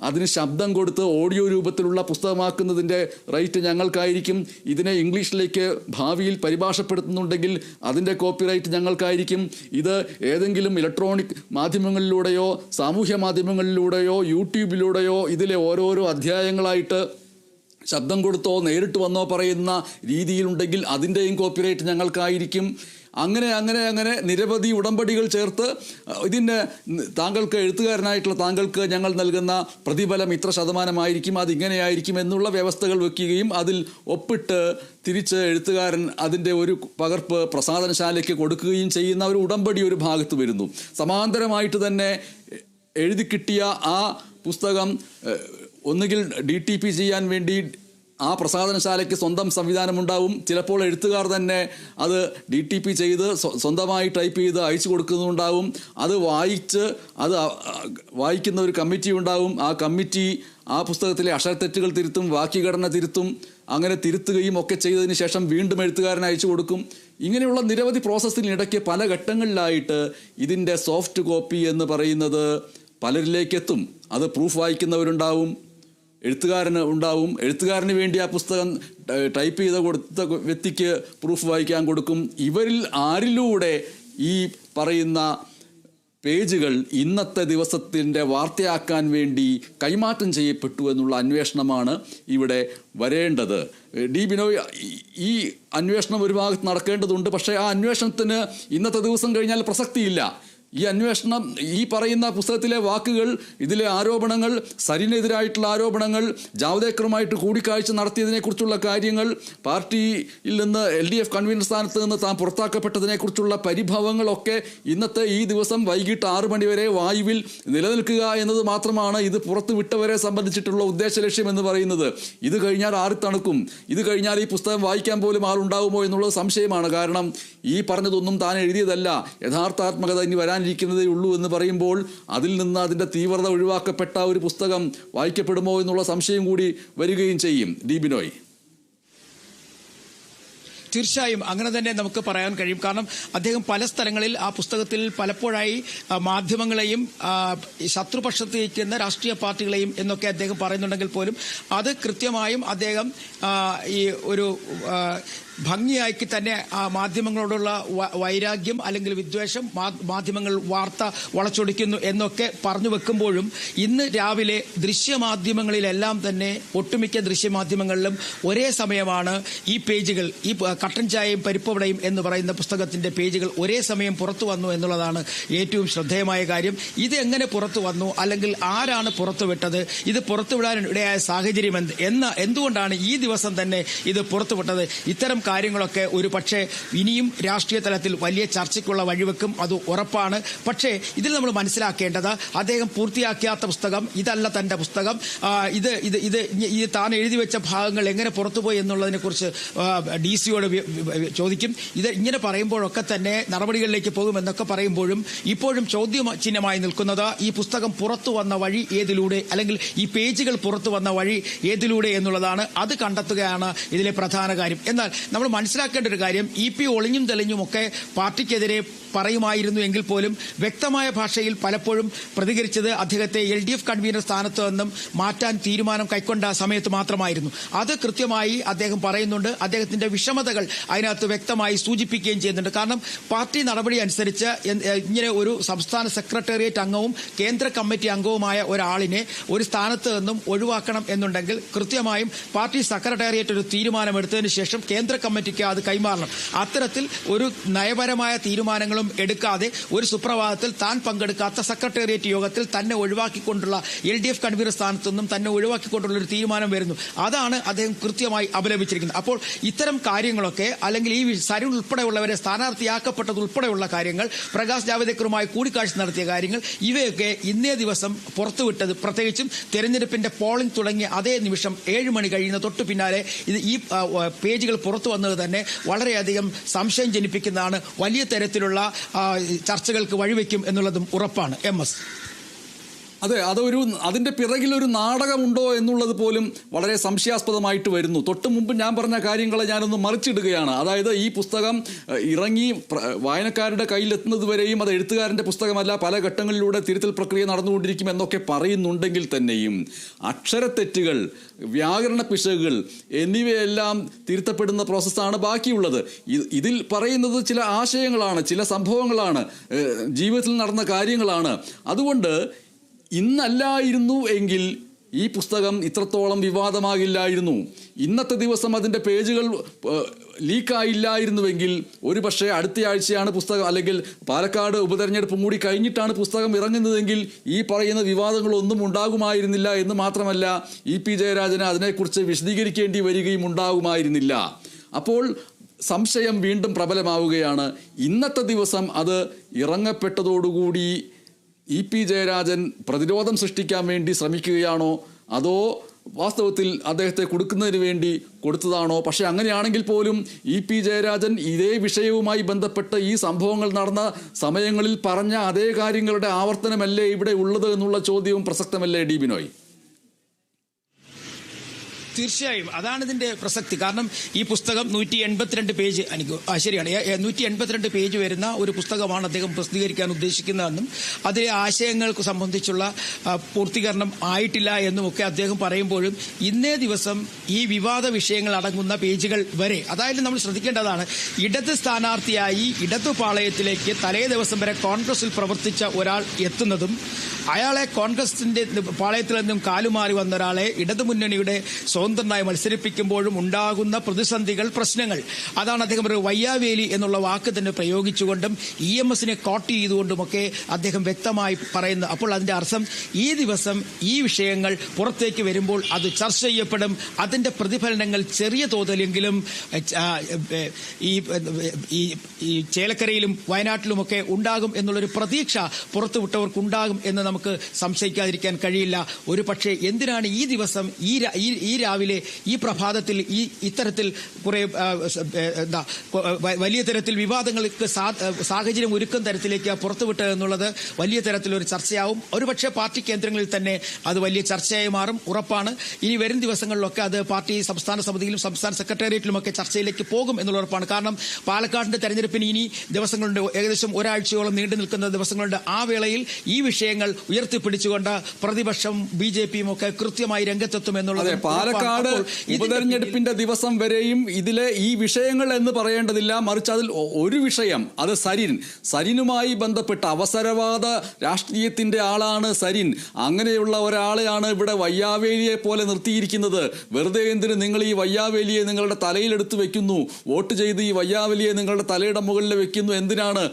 അതിന് ശബ്ദം കൊടുത്ത് ഓഡിയോ രൂപത്തിലുള്ള പുസ്തകമാക്കുന്നതിൻ്റെ റൈറ്റ് ഞങ്ങൾക്കായിരിക്കും. ഇതിനെ ഇംഗ്ലീഷിലേക്ക് ഭാവിയിൽ പരിഭാഷപ്പെടുത്തുന്നുണ്ടെങ്കിൽ അതിൻ്റെ കോപ്പിറൈറ്റ് ഞങ്ങൾക്കായിരിക്കും. ഇത് ഏതെങ്കിലും ഇലക്ട്രോണിക് മാധ്യമങ്ങളിലൂടെയോ സാമൂഹ്യ മാധ്യമങ്ങളിലൂടെയോ യൂട്യൂബിലൂടെയോ ഇതിലെ ഓരോരോ അധ്യായങ്ങളായിട്ട് ശബ്ദം കൊടുത്തോ നേരിട്ട് വന്നോ പറയുന്ന രീതിയിലുണ്ടെങ്കിൽ അതിൻ്റെയും കോപ്പിറൈറ്റ് ഞങ്ങൾക്കായിരിക്കും. അങ്ങനെ നിരവധി ഉടമ്പടികൾ ചേർത്ത് ഇതിൻ്റെ താങ്കൾക്ക് എഴുത്തുകാരനായിട്ടുള്ള താങ്കൾക്ക് ഞങ്ങൾ നൽകുന്ന പ്രതിഫലം ഇത്ര ശതമാനമായിരിക്കും, അതിങ്ങനെയായിരിക്കും എന്നുള്ള വ്യവസ്ഥകൾ വെക്കുകയും അതിൽ ഒപ്പിട്ട് തിരിച്ച് എഴുത്തുകാരൻ അതിൻ്റെ ഒരു പകർപ്പ് പ്രസാധനശാലയ്ക്ക് കൊടുക്കുകയും ചെയ്യുന്ന ഒരു ഉടമ്പടി ഒരു ഭാഗത്ത് വരുന്നു. സമാന്തരമായിട്ട് തന്നെ എഴുതി കിട്ടിയ ആ പുസ്തകം ഒന്നുകിൽ DTP ചെയ്യാൻ വേണ്ടി ആ പ്രസാധനശാലയ്ക്ക് സ്വന്തം സംവിധാനമുണ്ടാവും. ചിലപ്പോൾ എഴുത്തുകാർ തന്നെ അത് DTP ചെയ്ത് സ്വന്തമായി ടൈപ്പ് ചെയ്ത് അയച്ചു കൊടുക്കുന്നുണ്ടാവും. അത് വായിക്കുന്ന ഒരു കമ്മിറ്റി ഉണ്ടാവും. ആ കമ്മിറ്റി ആ പുസ്തകത്തിലെ അക്ഷരത്തെറ്റുകൾ തിരുത്തും, വാക്യഘടന തിരുത്തും. അങ്ങനെ തിരുത്തുകയും ഒക്കെ ചെയ്തതിന് ശേഷം വീണ്ടും എഴുത്തുകാരന് അയച്ചു കൊടുക്കും. ഇങ്ങനെയുള്ള നിരവധി പ്രോസസ്സിനിടയ്ക്ക് പല ഘട്ടങ്ങളിലായിട്ട് ഇതിൻ്റെ സോഫ്റ്റ് കോപ്പി എന്ന് പറയുന്നത് പലരിലേക്ക് എത്തും. അത് പ്രൂഫ് വായിക്കുന്നവരുണ്ടാവും, എഴുത്തുകാരന് ഉണ്ടാവും. എഴുത്തുകാരന് വേണ്ടി ആ പുസ്തകം ടൈപ്പ് ചെയ്ത് കൊടുത്ത വ്യക്തിക്ക് പ്രൂഫ് വായിക്കാൻ കൊടുക്കും. ഇവരിൽ ആരിലൂടെ ഈ പറയുന്ന പേജുകൾ ഇന്നത്തെ ദിവസത്തിൻ്റെ വാർത്തയാക്കാൻ വേണ്ടി കൈമാറ്റം ചെയ്യപ്പെട്ടു എന്നുള്ള അന്വേഷണമാണ് ഇവിടെ വരേണ്ടത്. ഡി ബിനോയ്, ഈ അന്വേഷണം ഒരു ഭാഗത്ത് നടക്കേണ്ടതുണ്ട്. പക്ഷേ ആ അന്വേഷണത്തിന് ഇന്നത്തെ ദിവസം കഴിഞ്ഞാൽ പ്രസക്തിയില്ല. ഈ അന്വേഷണം, ഈ പറയുന്ന പുസ്തകത്തിലെ വാക്കുകൾ, ഇതിലെ ആരോപണങ്ങൾ, സരിനെതിരായിട്ടുള്ള ആരോപണങ്ങൾ, ജാവ്ദേക്കറുമായിട്ട് കൂടിക്കാഴ്ച നടത്തിയതിനെക്കുറിച്ചുള്ള കാര്യങ്ങൾ, പാർട്ടിയിൽ നിന്ന് LDF കൺവീനർ സ്ഥാനത്ത് നിന്ന് താൻ പുറത്താക്കപ്പെട്ടതിനെക്കുറിച്ചുള്ള പരിഭവങ്ങളൊക്കെ ഇന്നത്തെ ഈ ദിവസം വൈകിട്ട് 6 മണി വരെ വായുവിൽ നിലനിൽക്കുക എന്നത് മാത്രമാണ് ഇത് പുറത്തു വിട്ടവരെ സംബന്ധിച്ചിട്ടുള്ള ഉദ്ദേശ ലക്ഷ്യം എന്ന് പറയുന്നത്. ഇത് കഴിഞ്ഞാൽ ആറിത്തണുക്കും. ഇത് കഴിഞ്ഞാൽ ഈ പുസ്തകം വായിക്കാൻ പോലും ആളുണ്ടാവുമോ എന്നുള്ളത് സംശയമാണ്. കാരണം ഈ പറഞ്ഞതൊന്നും താൻ എഴുതിയതല്ല, യഥാർത്ഥാത്മകത ഇനി വരാനിരിക്കുന്നതേ ഉള്ളൂ എന്ന് പറയുമ്പോൾ അതിൽ നിന്ന് അതിൻ്റെ തീവ്രത ഒഴിവാക്കപ്പെട്ട ഒരു പുസ്തകം വായിക്കപ്പെടുമോ എന്നുള്ള സംശയം കൂടി വരികയും ചെയ്യും. ഡി ബിനോയ്, തീർച്ചയായും അങ്ങനെ തന്നെ നമുക്ക് പറയാൻ കഴിയും. കാരണം അദ്ദേഹം പല സ്ഥലങ്ങളിൽ ആ പുസ്തകത്തിൽ പലപ്പോഴായി മാധ്യമങ്ങളെയും ശത്രുപക്ഷത്ത് നിൽക്കുന്ന രാഷ്ട്രീയ പാർട്ടികളെയും എന്നൊക്കെ അദ്ദേഹം പറയുന്നുണ്ടെങ്കിൽ പോലും അത് കൃത്യമായും അദ്ദേഹം ഈ ഒരു ഭംഗിയാക്കി തന്നെ മാധ്യമങ്ങളോടുള്ള വൈരാഗ്യം അല്ലെങ്കിൽ വിദ്വേഷം മാധ്യമങ്ങൾ വാർത്ത വളച്ചൊടിക്കുന്നു എന്നൊക്കെ പറഞ്ഞു വെക്കുമ്പോഴും ഇന്ന് രാവിലെ ദൃശ്യമാധ്യമങ്ങളിലെല്ലാം തന്നെ ഒട്ടുമിക്ക ദൃശ്യമാധ്യമങ്ങളിലും ഒരേ സമയമാണ് ഈ പേജുകൾ, ഈ കട്ടൻ ചായയും പരിപ്പുവടയും എന്ന് പറയുന്ന പുസ്തകത്തിന്റെ പേജുകൾ ഒരേ സമയം പുറത്തു വന്നു എന്നുള്ളതാണ് ഏറ്റവും ശ്രദ്ധേയമായ കാര്യം. ഇത് എങ്ങനെ പുറത്തു വന്നു, അല്ലെങ്കിൽ ആരാണ് പുറത്തുവിട്ടത്, ഇത് പുറത്തുവിടാൻ ഇടയായ സാഹചര്യം എന്തുകൊണ്ടാണ് ഈ ദിവസം തന്നെ ഇത് പുറത്തുവിട്ടത്? ഇത്തരം കാര്യങ്ങളൊക്കെ ഒരു പക്ഷേ ഇനിയും രാഷ്ട്രീയ തലത്തിൽ വലിയ ചർച്ചയ്ക്കുള്ള വഴിവെക്കും, അത് ഉറപ്പാണ്. പക്ഷേ ഇതിൽ നമ്മൾ മനസ്സിലാക്കേണ്ടത് അദ്ദേഹം പൂർത്തിയാക്കാത്ത പുസ്തകം ഇതല്ല തന്റെ പുസ്തകം, ഇത് താൻ എഴുതി വെച്ച ഭാഗങ്ങൾ എങ്ങനെ പുറത്തുപോയി എന്നുള്ളതിനെ കുറിച്ച് DC-യോട് ചോദിക്കും. ഇത് ഇങ്ങനെ പറയുമ്പോഴൊക്കെ തന്നെ നടപടികളിലേക്ക് പോകുമെന്നൊക്കെ പറയുമ്പോഴും ഇപ്പോഴും ചോദ്യചിഹ്നമായി നിൽക്കുന്നത് ഈ പുസ്തകം പുറത്തു വന്ന വഴി ഏതിലൂടെ, അല്ലെങ്കിൽ ഈ പേജുകൾ പുറത്തു വന്ന വഴി ഏതിലൂടെ എന്നുള്ളതാണ്. അത് കണ്ടെത്തുകയാണ് ഇതിലെ പ്രധാന കാര്യം. എന്നാൽ നമ്മൾ മനസ്സിലാക്കേണ്ട ഒരു കാര്യം, EP ഒളിഞ്ഞും തെളിഞ്ഞും ഒക്കെ പാർട്ടിക്കെതിരെ പറയുമായിരുന്നു എങ്കിൽ പോലും വ്യക്തമായ ഭാഷയിൽ പലപ്പോഴും പ്രതികരിച്ചത് അദ്ദേഹത്തെ LDF കൺവീനർ സ്ഥാനത്ത് നിന്നും മാറ്റാൻ തീരുമാനം കൈക്കൊണ്ട സമയത്ത് മാത്രമായിരുന്നു. അത് കൃത്യമായി അദ്ദേഹം പറയുന്നുണ്ട്. അദ്ദേഹത്തിന്റെ വിഷമതകൾ അതിനകത്ത് വ്യക്തമായി സൂചിപ്പിക്കുകയും ചെയ്യുന്നുണ്ട്. കാരണം പാർട്ടി നടപടി അനുസരിച്ച് ഇങ്ങനെ ഒരു സംസ്ഥാന സെക്രട്ടേറിയറ്റ് അംഗവും കേന്ദ്ര കമ്മിറ്റി അംഗവുമായ ഒരാളിനെ ഒരു സ്ഥാനത്ത് നിന്നും ഒഴിവാക്കണം എന്നുണ്ടെങ്കിൽ കൃത്യമായും പാർട്ടി സെക്രട്ടേറിയറ്റ് ഒരു തീരുമാനമെടുത്തതിന് ശേഷം കേന്ദ്ര കമ്മിറ്റിക്ക് അത് കൈമാറണം. അത്തരത്തിൽ ഒരു നയപരമായ തീരുമാനങ്ങളും എടുക്കാതെ ഒരു സുപ്രഭാതത്തിൽ താൻ പങ്കെടുക്കാത്ത സെക്രട്ടേറിയറ്റ് യോഗത്തിൽ തന്നെ ഒഴിവാക്കിക്കൊണ്ടുള്ള LDF കൺവീനർ സ്ഥാനത്തു നിന്നും തന്നെ ഒഴിവാക്കിക്കൊണ്ടുള്ള ഒരു തീരുമാനം വരുന്നു. അതാണ് അദ്ദേഹം കൃത്യമായി അപലപിച്ചിരിക്കുന്നത്. അപ്പോൾ ഇത്തരം കാര്യങ്ങളൊക്കെ, അല്ലെങ്കിൽ ഈ സരിൻ ഉൾപ്പെടെയുള്ളവരെ സ്ഥാനാർത്ഥിയാക്കപ്പെട്ടത് ഉൾപ്പെടെയുള്ള കാര്യങ്ങൾ, പ്രകാശ് ജാവദേക്കറുമായി കൂടിക്കാഴ്ച നടത്തിയ കാര്യങ്ങൾ, ഇവയൊക്കെ ഇന്നേ ദിവസം പുറത്തുവിട്ടത്, പ്രത്യേകിച്ചും തെരഞ്ഞെടുപ്പിന്റെ പോളിംഗ് തുടങ്ങിയ അതേ നിമിഷം 7 മണി കഴിയുന്ന തൊട്ടു പിന്നാലെ ഈ പേജുകൾ പുറത്തു വന്നത് തന്നെ വളരെയധികം സംശയം ജനിപ്പിക്കുന്നതാണ്. വലിയ തരത്തിലുള്ള ചർച്ചകൾക്ക് വഴിവെക്കും എന്നുള്ളതും ഉറപ്പാണ്. MS അതെ, അതിന്റെ പിറകിലൊരു നാടകമുണ്ടോ എന്നുള്ളത് പോലും വളരെ സംശയാസ്പദമായിട്ട് വരുന്നു. തൊട്ട് മുമ്പ് ഞാൻ പറഞ്ഞ കാര്യങ്ങളെ ഞാനൊന്ന് മറിച്ചിടുകയാണ്. അതായത് ഈ പുസ്തകം ഇറങ്ങി വായനക്കാരുടെ കയ്യിലെത്തുന്നത് വരെയും അത് എഴുത്തുകാരൻ്റെ പുസ്തകമല്ല, പല ഘട്ടങ്ങളിലൂടെ തിരുത്തൽ പ്രക്രിയ നടന്നുകൊണ്ടിരിക്കും എന്നൊക്കെ പറയുന്നുണ്ടെങ്കിൽ തന്നെയും അക്ഷരത്തെറ്റുകൾ, വ്യാകരണ പിശകുകൾ എന്നിവയെല്ലാം തിരുത്തപ്പെടുന്ന പ്രോസസ്സാണ് ബാക്കിയുള്ളത്. ഇതിൽ പറയുന്നത് ചില ആശയങ്ങളാണ്, ചില സംഭവങ്ങളാണ്, ജീവിതത്തിൽ നടന്ന കാര്യങ്ങളാണ്. അതുകൊണ്ട് ഇന്നല്ലായിരുന്നു എങ്കിൽ ഈ പുസ്തകം ഇത്രത്തോളം വിവാദമാകില്ലായിരുന്നു. ഇന്നത്തെ ദിവസം അതിൻ്റെ പേജുകൾ ലീക്കായില്ലായിരുന്നുവെങ്കിൽ ഒരുപക്ഷെ അടുത്ത ആഴ്ചയാണ് പുസ്തകം, അല്ലെങ്കിൽ പാലക്കാട് ഉപതെരഞ്ഞെടുപ്പും കൂടി കഴിഞ്ഞിട്ടാണ് പുസ്തകം ഇറങ്ങുന്നതെങ്കിൽ ഈ പറയുന്ന വിവാദങ്ങളൊന്നും ഉണ്ടാകുമായിരുന്നില്ല. എന്ന് മാത്രമല്ല, EP ജയരാജന് അതിനെക്കുറിച്ച് വിശദീകരിക്കേണ്ടി വരികയും ഉണ്ടാകുമായിരുന്നില്ല. അപ്പോൾ സംശയം വീണ്ടും പ്രബലമാവുകയാണ്. ഇന്നത്തെ ദിവസം അത് ഇറങ്ങപ്പെട്ടതോടുകൂടി EP ജയരാജൻ പ്രതിരോധം സൃഷ്ടിക്കാൻ വേണ്ടി ശ്രമിക്കുകയാണോ, അതോ വാസ്തവത്തിൽ അദ്ദേഹത്തെ കൊടുക്കുന്നതിന് വേണ്ടി കൊടുത്തതാണോ? പക്ഷേ അങ്ങനെയാണെങ്കിൽ പോലും EP ജയരാജൻ ഇതേ വിഷയവുമായി ബന്ധപ്പെട്ട് ഈ സംഭവങ്ങൾ നടന്ന സമയങ്ങളിൽ പറഞ്ഞ അതേ കാര്യങ്ങളുടെ ആവർത്തനമല്ലേ ഇവിടെ ഉള്ളത് എന്നുള്ള ചോദ്യവും പ്രസക്തമല്ലേ ഡി ബിനോയ്? തീർച്ചയായും അതാണ് ഇതിന്റെ പ്രസക്തി. കാരണം ഈ പുസ്തകം 182 പേജ്, ശരിയാണ്, 182 പേജ് വരുന്ന ഒരു പുസ്തകമാണ് അദ്ദേഹം പ്രസിദ്ധീകരിക്കാൻ ഉദ്ദേശിക്കുന്നതെന്നും അതിലെ ആശയങ്ങൾക്ക് സംബന്ധിച്ചുള്ള പൂർത്തീകരണം ആയിട്ടില്ല എന്നുമൊക്കെ അദ്ദേഹം പറയുമ്പോഴും ഇന്നേ ദിവസം ഈ വിവാദ വിഷയങ്ങൾ അടങ്ങുന്ന പേജുകൾ വരെ, അതായത് നമ്മൾ ശ്രദ്ധിക്കേണ്ടതാണ്, ഇടത് സ്ഥാനാർത്ഥിയായി ഇടതു പാളയത്തിലേക്ക് തലേ ദിവസം വരെ കോൺഗ്രസിൽ പ്രവർത്തിച്ച ഒരാൾ എത്തുന്നതും അയാളെ കോൺഗ്രസിന്റെ പാളയത്തിൽ നിന്നും കാലുമാറി വന്ന ഒരാളെ ഇടതുമുന്നണിയുടെ സ്വതന്ത്രനായി മത്സരിപ്പിക്കുമ്പോഴും ഉണ്ടാകുന്ന പ്രതിസന്ധികൾ, പ്രശ്നങ്ങൾ, അതാണ് അദ്ദേഹം ഒരു വയ്യാവേലി എന്നുള്ള വാക്ക് തന്നെ പ്രയോഗിച്ചുകൊണ്ടും EMSനെ കോട്ട് ചെയ്തുകൊണ്ടുമൊക്കെ അദ്ദേഹം വ്യക്തമായി പറയുന്നു. അപ്പോൾ അതിന്റെ അർത്ഥം ഈ ദിവസം ഈ വിഷയങ്ങൾ പുറത്തേക്ക് വരുമ്പോൾ അത് ചർച്ച ചെയ്യപ്പെടും. അതിന്റെ പ്രതിഫലനങ്ങൾ ചെറിയ തോതിലെങ്കിലും ഈ ചേലക്കരയിലും വയനാട്ടിലുമൊക്കെ ഉണ്ടാകും എന്നുള്ളൊരു പ്രതീക്ഷ പുറത്തുവിട്ടവർക്കുണ്ടാകും എന്ന് നമുക്ക് സംശയിക്കാതിരിക്കാൻ കഴിയില്ല. ഒരു പക്ഷേ എന്തിനാണ് ഈ ദിവസം ഈ രാവിലെ ഈ പ്രഭാതത്തിൽ ഇത്തരത്തിൽ കുറെ വലിയ തരത്തിൽ വിവാദങ്ങൾക്ക് സാഹചര്യം ഒരുക്കും തരത്തിലേക്ക് പുറത്തുവിട്ടത് എന്നുള്ളത് വലിയ തരത്തിലൊരു ചർച്ചയാവും. ഒരുപക്ഷെ പാർട്ടി കേന്ദ്രങ്ങളിൽ തന്നെ അത് വലിയ ചർച്ചയായി മാറും, ഉറപ്പാണ്. ഇനി വരും ദിവസങ്ങളിലൊക്കെ അത് പാർട്ടി സംസ്ഥാന സമിതിയിലും സംസ്ഥാന സെക്രട്ടേറിയറ്റിലുമൊക്കെ ചർച്ചയിലേക്ക് പോകും എന്നുള്ള ഉറപ്പാണ്. കാരണം പാലക്കാടിന്റെ തെരഞ്ഞെടുപ്പിന് ഇനി ദിവസങ്ങളുണ്ട്, ഏകദേശം ഒരാഴ്ചയോളം നീണ്ടു നിൽക്കുന്ന ദിവസങ്ങളുണ്ട്. ആ വേളയിൽ ഈ വിഷയങ്ങൾ ഉയർത്തിപ്പിടിച്ചുകൊണ്ട് പ്രതിപക്ഷം BJPയും ഒക്കെ കൃത്യമായി രംഗത്തെത്തും എന്നുള്ളത്. പാലക്കാട് ഉപതെരഞ്ഞെടുപ്പിന്റെ ദിവസം വരെയും ഇതിലെ ഈ വിഷയങ്ങൾ എന്ന് പറയേണ്ടതില്ല, മറിച്ച് അതിൽ ഒരു വിഷയം, അത് സരിനുമായി ബന്ധപ്പെട്ട അവസരവാദ രാഷ്ട്രീയത്തിന്റെ ആളാണ് സരിൻ. അങ്ങനെയുള്ള ഒരാളെയാണ് ഇവിടെ വയ്യാവേലിയെ പോലെ നിർത്തിയിരിക്കുന്നത്. വെറുതെ എന്തിന് നിങ്ങൾ ഈ വയ്യാവേലിയെ നിങ്ങളുടെ തലയിലെടുത്ത് വെക്കുന്നു? വോട്ട് ചെയ്ത് ഈ വയ്യാവേലിയെ നിങ്ങളുടെ തലയുടെ മുകളിൽ വെക്കുന്നു എന്തിനാണ്?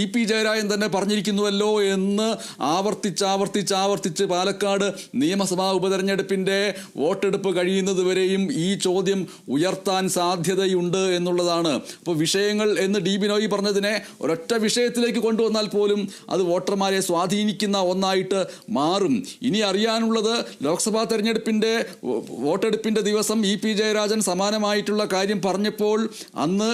EP ജയരാജൻ തന്നെ പറഞ്ഞിരിക്കുന്നുവല്ലോ എന്ന് ആവർത്തിച്ച് പാലക്കാട് നിയമസഭാ ഉപതെരഞ്ഞെടുപ്പിന്റെ വോട്ടെടുപ്പ് കഴിയുന്നത് വരെയും ഈ ചോദ്യം ഉയർത്താൻ സാധ്യതയുണ്ട് എന്നുള്ളതാണ്. അപ്പോൾ വിഷയങ്ങൾ എന്ന് ഡി ബിനോയ് പറഞ്ഞതിനെ ഒരൊറ്റ വിഷയത്തിലേക്ക് കൊണ്ടുവന്നാൽ പോലും അത് വോട്ടർമാരെ സ്വാധീനിക്കുന്ന ഒന്നായിട്ട് മാറും. ഇനി അറിയാനുള്ളത് ലോക്സഭാ തെരഞ്ഞെടുപ്പിന്റെ വോട്ടെടുപ്പിന്റെ ദിവസം EP ജയരാജൻ സമാനമായിട്ടുള്ള കാര്യം പറഞ്ഞപ്പോൾ അന്ന്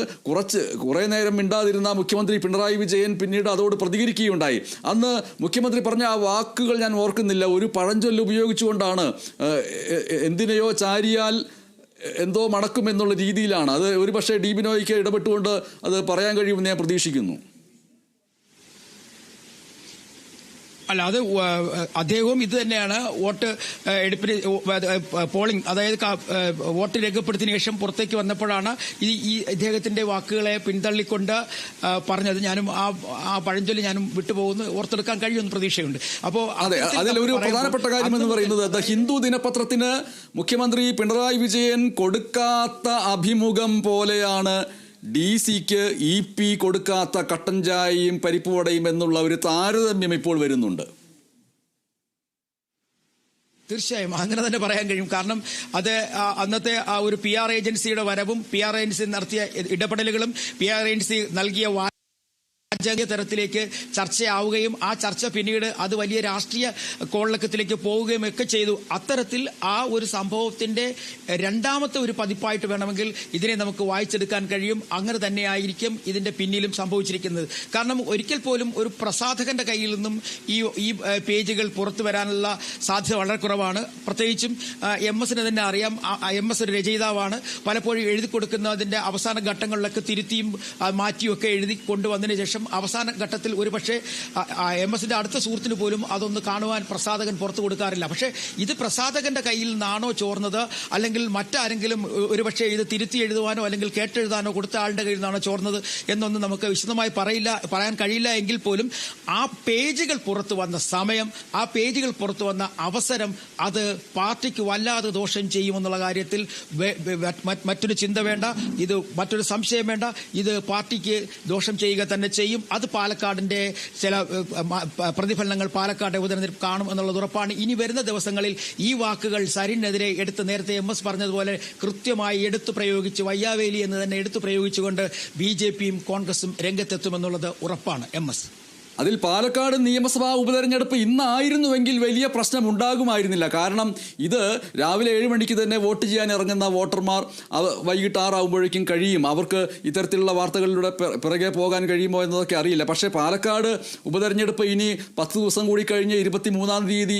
കുറെ നേരം മിണ്ടാതിരുന്ന മുഖ്യമന്ത്രി പിണറായി വിജയൻ പിന്നീട് അതോട് പ്രതികരിക്കുകയുണ്ടായി. അന്ന് മുഖ്യമന്ത്രി പറഞ്ഞ ആ വാക്കുകൾ ഞാൻ ഓർക്കുന്നില്ല, ഒരു പഴഞ്ചൊല്ല് ഉപയോഗിച്ചുകൊണ്ടാണ് എന്തിനെയോ ചാരിയാൽ എന്തോ മണക്കുമെന്നുള്ള രീതിയിലാണ്. അത് ഒരുപക്ഷെ ഡി ബിനോയ്ക്ക് ഇടപെട്ടുകൊണ്ട് അത് പറയാൻ കഴിയുമെന്ന് ഞാൻ പ്രതീക്ഷിക്കുന്നു. അല്ല, അത് അദ്ദേഹവും ഇത് തന്നെയാണ് വോട്ട് എടുപ്പിന് പോളിംഗ്, അതായത് വോട്ട് രേഖപ്പെടുത്തിയതിനു ശേഷം പുറത്തേക്ക് വന്നപ്പോഴാണ് ഈ ഇദ്ദേഹത്തിന്റെ വാക്കുകളെ പിന്തള്ളിക്കൊണ്ട് പറഞ്ഞത്. ഞാനും ആ പഴഞ്ചൊല്ലി ഞാനും വിട്ടുപോകുന്നു, ഓർത്തെടുക്കാൻ കഴിയുമെന്ന് പ്രതീക്ഷയുണ്ട്. അപ്പോൾ അതെ, അതിലൊരു പ്രധാനപ്പെട്ട കാര്യം എന്ന് പറയുന്നത് ഹിന്ദു ദിനപത്രത്തിന് മുഖ്യമന്ത്രി പിണറായി വിജയൻ കൊടുക്കാത്ത അഭിമുഖം പോലെയാണ് DC-ക്ക് EP കൊടുക്കാത്ത കട്ടൻ ചായയും പരിപ്പുവടയും എന്നുള്ള ഒരു താരതമ്യം ഇപ്പോൾ വരുന്നുണ്ട്. തീർച്ചയായും അങ്ങനെ തന്നെ പറയാൻ കഴിയും. കാരണം അത് അന്നത്തെ ആ ഒരു PR ഏജൻസിയുടെ വരവും PR ഏജൻസി നടത്തിയ ഇടപെടലുകളും PR ഏജൻസി നൽകിയ തരത്തിലേക്ക് ചർച്ചയാവുകയും ആ ചർച്ച പിന്നീട് അത് വലിയ രാഷ്ട്രീയ കോളക്കത്തിലേക്ക് പോവുകയും ഒക്കെ ചെയ്തു. അത്തരത്തിൽ ആ ഒരു സംഭവത്തിന്റെ രണ്ടാമത്തെ ഒരു പതിപ്പായിട്ട് വേണമെങ്കിൽ ഇതിനെ നമുക്ക് വായിച്ചെടുക്കാൻ കഴിയും. അങ്ങനെ തന്നെയായിരിക്കും ഇതിന്റെ പിന്നിലും സംഭവിച്ചിരിക്കുന്നത്. കാരണം ഒരിക്കൽ പോലും ഒരു പ്രസാധകന്റെ കയ്യിൽ നിന്നും ഈ പേജുകൾ പുറത്തു വരാനുള്ള സാധ്യത വളരെ കുറവാണ്. പ്രത്യേകിച്ചും MS തന്നെ അറിയാം, MS ഒരു രചയിതാവാണ്. പലപ്പോഴും എഴുതി കൊടുക്കുന്നതിന്റെ അവസാന ഘട്ടങ്ങളിലൊക്കെ തിരുത്തിയും മാറ്റിയും ഒക്കെ എഴുതി കൊണ്ടുവന്നതിന് ശേഷം അവസാന ഘട്ടത്തിൽ ഒരുപക്ഷെ MS-ന്റെ അടുത്ത സുഹൃത്തിന് പോലും അതൊന്ന് കാണുവാൻ പ്രസാധകൻ പുറത്തു കൊടുക്കാറില്ല. പക്ഷേ ഇത് പ്രസാധകന്റെ കയ്യിൽ നിന്നാണോ ചോർന്നത്, അല്ലെങ്കിൽ മറ്റാരെങ്കിലും ഒരുപക്ഷെ ഇത് തിരുത്തി എഴുതുവാനോ അല്ലെങ്കിൽ കേട്ടെഴുതാനോ കൊടുത്ത ആളുടെ കയ്യിൽ നിന്നാണോ ചോർന്നത് എന്നൊന്നും നമുക്ക് വിശദമായി പറയാൻ കഴിയില്ല. എങ്കിൽ പോലും ആ പേജുകൾ പുറത്തു വന്ന സമയം, ആ പേജുകൾ പുറത്തു വന്ന അവസരം അത് പാർട്ടിക്ക് വല്ലാതെ ദോഷം ചെയ്യുമെന്നുള്ള കാര്യത്തിൽ മറ്റൊരു ചിന്ത വേണ്ട, ഇത് മറ്റൊരു സംശയം വേണ്ട. ഇത് പാർട്ടിക്ക് ദോഷം ചെയ്യുക തന്നെ ചെയ്യും. അത് പാലക്കാടിന്റെ ചില പ്രതിഫലനങ്ങൾ പാലക്കാട് ഉപതെരഞ്ഞെടുപ്പ് കാണും എന്നുള്ളത് ഉറപ്പാണ്. ഇനി വരുന്ന ദിവസങ്ങളിൽ ഈ വാക്കുകൾ സരിനെതിരെ നേരത്തെ MS പറഞ്ഞതുപോലെ കൃത്യമായി എടുത്തു പ്രയോഗിച്ച് വയ്യാവേലി എന്ന് തന്നെ എടുത്തു പ്രയോഗിച്ചുകൊണ്ട് BJP-യും കോൺഗ്രസും രംഗത്തെത്തുമെന്നുള്ളത് ഉറപ്പാണ്. MS അതിൽ പാലക്കാട് നിയമസഭാ ഉപതെരഞ്ഞെടുപ്പ് ഇന്നായിരുന്നുവെങ്കിൽ വലിയ പ്രശ്നം ഉണ്ടാകുമായിരുന്നില്ല. കാരണം ഇത് രാവിലെ 7 മണിക്ക് തന്നെ വോട്ട് ചെയ്യാൻ ഇറങ്ങുന്ന വോട്ടർമാർ വൈകിട്ട് 6 ആകുമ്പോഴേക്കും കഴിയും. അവർക്ക് ഇത്തരത്തിലുള്ള വാർത്തകളിലൂടെ പിറകെ പോകാൻ കഴിയുമോ എന്നതൊക്കെ അറിയില്ല. പക്ഷേ പാലക്കാട് ഉപതെരഞ്ഞെടുപ്പ് ഇനി 10 ദിവസം കൂടി കഴിഞ്ഞ് 23-ാം തീയതി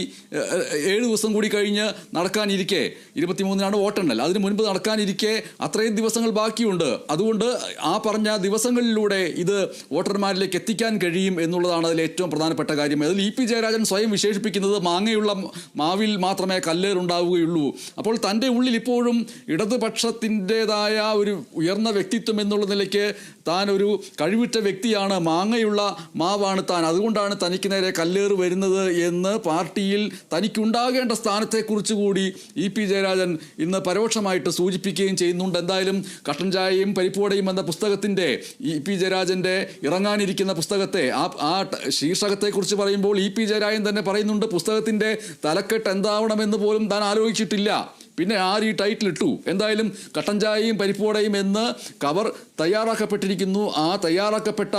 7 ദിവസം കൂടി കഴിഞ്ഞ് നടക്കാനിരിക്കെ, 23-നാണ് വോട്ടെണ്ണൽ, അതിന് മുൻപ് നടക്കാനിരിക്കെ അത്രയും ദിവസങ്ങൾ ബാക്കിയുണ്ട്. അതുകൊണ്ട് ആ പറഞ്ഞ ദിവസങ്ങളിലൂടെ ഇത് വോട്ടർമാരിലേക്ക് എത്തിക്കാൻ കഴിയും എന്നുള്ളതാണ് അതിൽ ഏറ്റവും പ്രധാനപ്പെട്ട കാര്യം. അതിൽ EP ജയരാജൻ സ്വയം വിശേഷിപ്പിക്കുന്നത് മാങ്ങയുള്ള മാവിൽ മാത്രമേ കല്ലേറുണ്ടാവുകയുള്ളൂ. അപ്പോൾ തൻ്റെ ഉള്ളിൽ ഇപ്പോഴും ഇടതുപക്ഷത്തിൻ്റെതായ ഒരു ഉയർന്ന വ്യക്തിത്വം എന്നുള്ള നിലയ്ക്ക് താൻ ഒരു കഴിവുറ്റ വ്യക്തിയാണ്, മാങ്ങയുള്ള മാവാണ് താൻ, അതുകൊണ്ടാണ് തനിക്ക് നേരെ കല്ലേറ് വരുന്നത് എന്ന് പാർട്ടിയിൽ തനിക്കുണ്ടാകേണ്ട സ്ഥാനത്തെക്കുറിച്ച് കൂടി EP ജയരാജൻ ഇന്ന് പരോക്ഷമായിട്ട് സൂചിപ്പിക്കുകയും ചെയ്യുന്നുണ്ട്. എന്തായാലും കട്ടൻ ചായയും പരിപ്പുവടയും എന്ന പുസ്തകത്തിൻ്റെ EP ജയരാജൻ്റെ ഇറങ്ങാനിരിക്കുന്ന പുസ്തകത്തെ ആ ശീർഷകത്തെക്കുറിച്ച് പറയുമ്പോൾ EP ജയരാജൻ തന്നെ പറയുന്നുണ്ട്, പുസ്തകത്തിൻ്റെ തലക്കെട്ട് എന്താവണമെന്ന് പോലും താൻ ആലോചിച്ചിട്ടില്ല. പിന്നെ ആര് ഈ ടൈറ്റിൽ ഇട്ടു? എന്തായാലും കട്ടൻ ചായയും പരിപ്പുവടയും എന്ന് കവർ തയ്യാറാക്കപ്പെട്ടിരിക്കുന്നു. ആ തയ്യാറാക്കപ്പെട്ട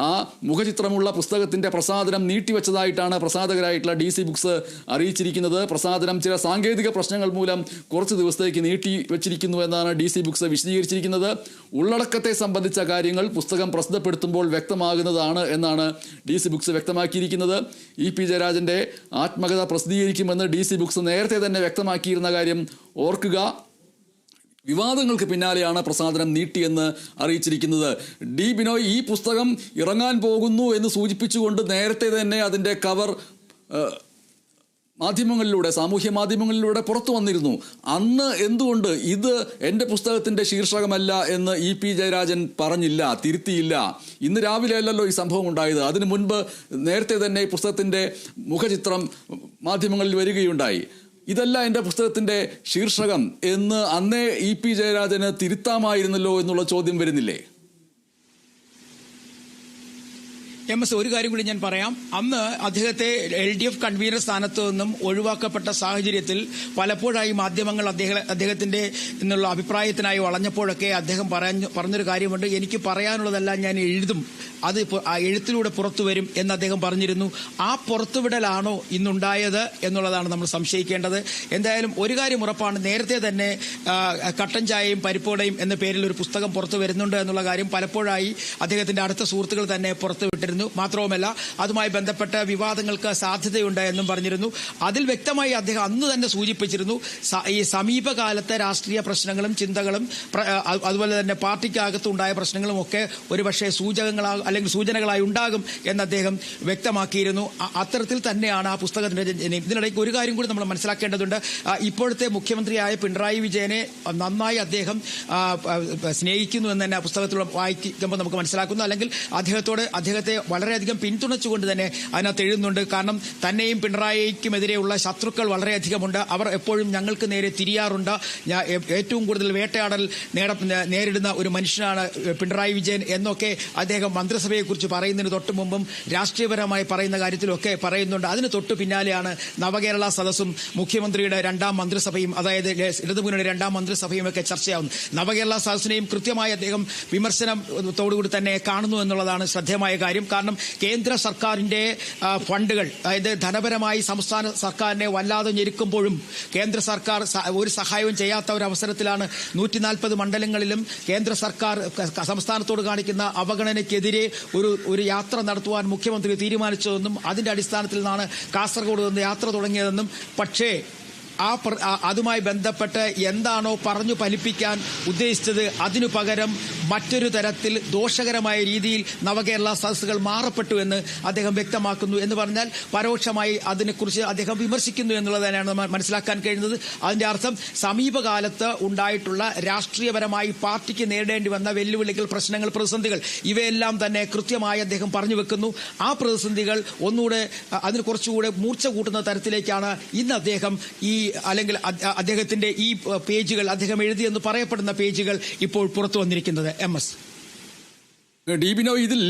ആ മുഖചിത്രമുള്ള പുസ്തകത്തിൻ്റെ പ്രസാധനം നീട്ടിവെച്ചതായിട്ടാണ് പ്രസാധകരായിട്ടുള്ള DC ബുക്സ് അറിയിച്ചിരിക്കുന്നത്. പ്രസാധനം ചില സാങ്കേതിക പ്രശ്നങ്ങൾ മൂലം കുറച്ച് ദിവസത്തേക്ക് നീട്ടി വെച്ചിരിക്കുന്നു എന്നാണ് DC ബുക്സ് വിശദീകരിച്ചിരിക്കുന്നത്. ഉള്ളടക്കത്തെ സംബന്ധിച്ച കാര്യങ്ങൾ പുസ്തകം പ്രസിദ്ധപ്പെടുത്തുമ്പോൾ വ്യക്തമാകുന്നതാണ് എന്നാണ് DC ബുക്സ് വ്യക്തമാക്കിയിരിക്കുന്നത്. EP ജയരാജൻ്റെ ആത്മകഥ പ്രസിദ്ധീകരിക്കുമെന്ന് DC ബുക്സ് നേരത്തെ തന്നെ വ്യക്തമാക്കിയിരുന്ന കാര്യം ഓർക്കുക. വിവാദങ്ങൾക്ക് പിന്നാലെയാണ് പ്രസാധനം നീട്ടിയെന്ന് അറിയിച്ചിരിക്കുന്നത്. ഡി ബിനോയ് ഈ പുസ്തകം ഇറങ്ങാൻ പോകുന്നു എന്ന് സൂചിപ്പിച്ചുകൊണ്ട് നേരത്തെ തന്നെ അതിൻ്റെ കവർ മാധ്യമങ്ങളിലൂടെ, സാമൂഹ്യ മാധ്യമങ്ങളിലൂടെ പുറത്തു വന്നിരുന്നു. അന്ന് എന്തുകൊണ്ട് ഇത് എൻ്റെ പുസ്തകത്തിൻ്റെ ശീർഷകമല്ല എന്ന് ഇ പി ജയരാജൻ പറഞ്ഞില്ല, തിരുത്തിയില്ല? ഇന്ന് രാവിലെ അല്ലല്ലോ ഈ സംഭവം ഉണ്ടായത്. അതിനു മുൻപ് നേരത്തെ തന്നെ ഈ പുസ്തകത്തിൻ്റെ മുഖചിത്രം മാധ്യമങ്ങളിൽ വരികയുണ്ടായി. ഇതല്ല എൻ്റെ പുസ്തകത്തിൻ്റെ ശീർഷകം എന്ന് അന്നേ ഇ പി ജയരാജന് തിരുത്താമായിരുന്നല്ലോ എന്നുള്ള ചോദ്യം വരുന്നില്ലേ? MS, ഒരു കാര്യം കൂടി ഞാൻ പറയാം. അന്ന് അദ്ദേഹത്തെ LDF കൺവീനർ സ്ഥാനത്ത് നിന്നും ഒഴിവാക്കപ്പെട്ട സാഹചര്യത്തിൽ പലപ്പോഴായി മാധ്യമങ്ങൾ അദ്ദേഹത്തിന്റെ എന്നുള്ള അഭിപ്രായത്തിനായി വളഞ്ഞപ്പോഴൊക്കെ അദ്ദേഹം പറഞ്ഞൊരു കാര്യമുണ്ട്. എനിക്ക് പറയാനുള്ളതെല്ലാം ഞാൻ എഴുതും, അത് എഴുത്തിലൂടെ പുറത്തു വരും എന്ന് അദ്ദേഹം പറഞ്ഞിരുന്നു. ആ പുറത്തുവിടലാണോ ഇന്നുണ്ടായത് എന്നുള്ളതാണ് നമ്മൾ സംശയിക്കേണ്ടത്. എന്തായാലും ഒരു കാര്യം ഉറപ്പാണ്, നേരത്തെ തന്നെ കട്ടൻ ചായയും പരിപ്പോടയും എന്ന പേരിൽ ഒരു പുസ്തകം പുറത്തു വരുന്നുണ്ട് എന്നുള്ള കാര്യം പലപ്പോഴായി അദ്ദേഹത്തിന്റെ അടുത്ത സുഹൃത്തുക്കൾ തന്നെ പുറത്തുവിട്ടിരുന്നു. മാത്രവുമല്ല, അതുമായി ബന്ധപ്പെട്ട വിവാദങ്ങൾക്ക് സാധ്യതയുണ്ട് എന്നും പറഞ്ഞിരുന്നു. അതിൽ വ്യക്തമായി അദ്ദേഹം അന്ന് തന്നെ സൂചിപ്പിച്ചിരുന്നു, ഈ സമീപകാലത്തെ രാഷ്ട്രീയ പ്രശ്നങ്ങളും ചിന്തകളും അതുപോലെ തന്നെ പാർട്ടിക്കകത്തുണ്ടായ പ്രശ്നങ്ങളും ഒക്കെ ഒരുപക്ഷെ സൂചനകളായി ഉണ്ടാകും എന്ന് അദ്ദേഹം വ്യക്തമാക്കിയിരുന്നു. അത്തരത്തിൽ തന്നെയാണ് ആ പുസ്തകത്തിന്റെ. ഇതിനിടയ്ക്ക് ഒരു കാര്യം കൂടി നമ്മൾ മനസ്സിലാക്കേണ്ടതുണ്ട്. ഇപ്പോഴത്തെ മുഖ്യമന്ത്രിയായ പിണറായി വിജയനെ നന്നായി അദ്ദേഹം സ്നേഹിക്കുന്നു എന്ന് തന്നെ ആ പുസ്തകത്തിലൂടെ വായിക്കുമ്പോൾ നമുക്ക് മനസ്സിലാക്കുന്നു. അല്ലെങ്കിൽ അദ്ദേഹത്തെ വളരെയധികം പിന്തുണച്ചുകൊണ്ട് തന്നെ അതിനകത്ത് എഴുതുന്നുണ്ട്. കാരണം തന്നെയും പിണറായിക്കുമെതിരെയുള്ള ശത്രുക്കൾ വളരെയധികമുണ്ട്, അവർ എപ്പോഴും ഞങ്ങൾക്ക് നേരെ തിരിയാറുണ്ട്, ഏറ്റവും കൂടുതൽ വേട്ടയാടൽ നേരിടുന്ന ഒരു മനുഷ്യനാണ് പിണറായി വിജയൻ എന്നൊക്കെ അദ്ദേഹം മന്ത്രിസഭയെക്കുറിച്ച് പറയുന്നതിന് തൊട്ട് മുമ്പും രാഷ്ട്രീയപരമായി പറയുന്ന കാര്യത്തിലൊക്കെ പറയുന്നുണ്ട്. അതിന് തൊട്ട് പിന്നാലെയാണ് നവകേരള സദസ്സും മുഖ്യമന്ത്രിയുടെ രണ്ടാം മന്ത്രിസഭയും, അതായത് ഇടതുമുന്നണിയുടെ രണ്ടാം മന്ത്രിസഭയും ഒക്കെ ചർച്ചയാവുന്നു. നവകേരള സദസ്സിനെയും കൃത്യമായി അദ്ദേഹം വിമർശനത്തോടുകൂടി തന്നെ കാണുന്നു എന്നുള്ളതാണ് ശ്രദ്ധേയമായ കാര്യം. കാരണം കേന്ദ്ര സർക്കാരിന്റെ ഫണ്ടുകൾ, അതായത് ധനപരമായി സംസ്ഥാന സർക്കാരിനെ വല്ലാതെ ഞെരുക്കുമ്പോഴും കേന്ദ്ര സർക്കാർ ഒരു സഹായവും ചെയ്യാത്ത ഒരു അവസരത്തിലാണ് 140 മണ്ഡലങ്ങളിലും കേന്ദ്ര സർക്കാർ സംസ്ഥാനത്തോട് കാണിക്കുന്ന അവഗണനയ്ക്കെതിരെ ഒരു യാത്ര നടത്തുവാൻ മുഖ്യമന്ത്രി തീരുമാനിച്ചതെന്നും അതിന്റെ അടിസ്ഥാനത്തിൽ നിന്നാണ് കാസർഗോഡ് നിന്ന് യാത്ര തുടങ്ങിയതെന്നും. പക്ഷേ അതുമായി ബന്ധപ്പെട്ട് എന്താണോ പറഞ്ഞു ഫലിപ്പിക്കാൻ ഉദ്ദേശിച്ചത് അതിനു പകരം മറ്റൊരു തരത്തിൽ ദോഷകരമായ രീതിയിൽ നവകേരള സദസ്സുകൾ മാറപ്പെട്ടു എന്ന് അദ്ദേഹം വ്യക്തമാക്കുന്നു. എന്ന് പറഞ്ഞാൽ പരോക്ഷമായി അതിനെക്കുറിച്ച് അദ്ദേഹം വിമർശിക്കുന്നു എന്നുള്ളത് തന്നെയാണ് നമ്മൾ മനസ്സിലാക്കാൻ കഴിയുന്നത്. അതിന്റെ അർത്ഥം സമീപകാലത്ത് ഉണ്ടായിട്ടുള്ള രാഷ്ട്രീയപരമായി പാർട്ടിക്ക് നേരിടേണ്ടി വന്ന വെല്ലുവിളികൾ, പ്രശ്നങ്ങൾ, പ്രതിസന്ധികൾ ഇവയെല്ലാം തന്നെ കൃത്യമായി അദ്ദേഹം പറഞ്ഞു വെക്കുന്നു. ആ പ്രതിസന്ധികൾ ഒന്നുകൂടെ അതിന് കുറച്ചുകൂടെ മൂർച്ച കൂട്ടുന്ന തരത്തിലേക്കാണ് ഇന്ന് അദ്ദേഹം അല്ലെങ്കിൽ അദ്ദേഹത്തിന്റെ ഈ പേജുകൾ, അദ്ദേഹം എഴുതിയെന്ന് പറയപ്പെടുന്ന പേജുകൾ ഇപ്പോൾ പുറത്തു വന്നിരിക്കുന്നത്. MS ഡി ബിനോയ്, ഇതിൽ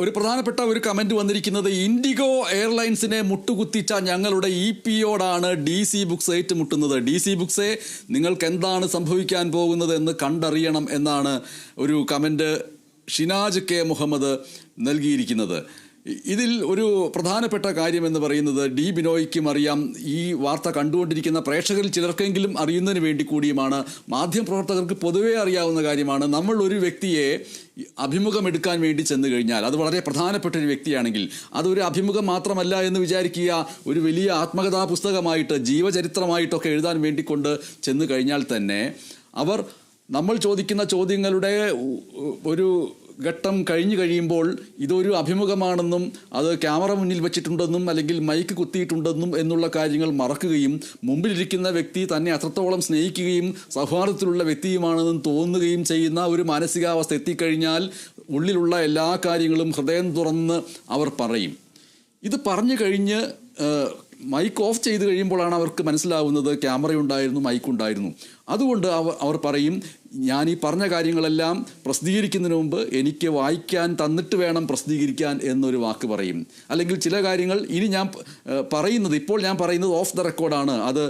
ഒരു പ്രധാനപ്പെട്ട ഒരു കമന്റ് വന്നിരിക്കുന്നത്, ഇൻഡിഗോ എയർലൈൻസിനെ മുട്ടുകുത്തിച്ച ഞങ്ങളുടെ EPയോടാണ് DC ബുക്സ് ഏറ്റുമുട്ടുന്നത്. DC ബുക്സെ നിങ്ങൾക്ക് എന്താണ് സംഭവിക്കാൻ പോകുന്നത് എന്ന് കണ്ടറിയണം എന്നാണ് ഒരു കമന്റ് ഷിനാജ് K മുഹമ്മദ് നൽകിയിരിക്കുന്നത്. ഇതിൽ ഒരു പ്രധാനപ്പെട്ട കാര്യം എന്ന് പറയുന്നത്, ഡി ബിനോയ്ക്കും അറിയാം, ഈ വാർത്ത കണ്ടുകൊണ്ടിരിക്കുന്ന പ്രേക്ഷകരിൽ ചിലർക്കെങ്കിലും അറിയുന്നതിന് വേണ്ടി കൂടിയുമാണ്, മാധ്യമപ്രവർത്തകർക്ക് പൊതുവേ അറിയാവുന്ന കാര്യമാണ്, നമ്മൾ ഒരു വ്യക്തിയെ അഭിമുഖമെടുക്കാൻ വേണ്ടി ചെന്ന് കഴിഞ്ഞാൽ, അത് വളരെ പ്രധാനപ്പെട്ട ഒരു വ്യക്തിയാണെങ്കിൽ, അതൊരു അഭിമുഖം മാത്രമല്ല എന്ന് വിചാരിക്കുക, ഒരു വലിയ ആത്മകഥാ പുസ്തകമായിട്ട് ജീവചരിത്രമായിട്ടൊക്കെ എഴുതാൻ വേണ്ടിക്കൊണ്ട് ചെന്ന് കഴിഞ്ഞാൽ തന്നെ നമ്മൾ ചോദിക്കുന്ന ചോദ്യങ്ങളുടെ ഒരു ഘട്ടം കഴിഞ്ഞു കഴിയുമ്പോൾ ഇതൊരു അഭിമുഖമാണെന്നും അത് ക്യാമറ മുന്നിൽ വെച്ചിട്ടുണ്ടെന്നും അല്ലെങ്കിൽ മൈക്ക് കുത്തിയിട്ടുണ്ടെന്നും എന്നുള്ള കാര്യങ്ങൾ മറക്കുകയും മുമ്പിലിരിക്കുന്ന വ്യക്തി തന്നെ അത്രത്തോളം സ്നേഹിക്കുകയും സൗഹാർദ്ദത്തിലുള്ള വ്യക്തിയുമാണെന്നും തോന്നുകയും ചെയ്യുന്ന ഒരു മാനസികാവസ്ഥ എത്തിക്കഴിഞ്ഞാൽ ഉള്ളിലുള്ള എല്ലാ കാര്യങ്ങളും ഹൃദയം തുറന്ന് അവർ പറയും. ഇത് പറഞ്ഞു കഴിഞ്ഞ് മൈക്ക് ഓഫ് ചെയ്ത് കഴിയുമ്പോഴാണ് അവർക്ക് മനസ്സിലാവുന്നത് ക്യാമറയുണ്ടായിരുന്നു, മൈക്കുണ്ടായിരുന്നു. അതുകൊണ്ട് അവർ പറയും, ഞാൻ ഈ പറഞ്ഞ കാര്യങ്ങളെല്ലാം പ്രസിദ്ധീകരിക്കുന്നതിന് മുമ്പ് എനിക്ക് വായിക്കാൻ തന്നിട്ട് വേണം പ്രസിദ്ധീകരിക്കാൻ എന്നൊരു വാക്ക് പറയും. അല്ലെങ്കിൽ ചില കാര്യങ്ങൾ ഇപ്പോൾ ഞാൻ പറയുന്നത് ഓഫ് ദ റെക്കോർഡാണ്, അത്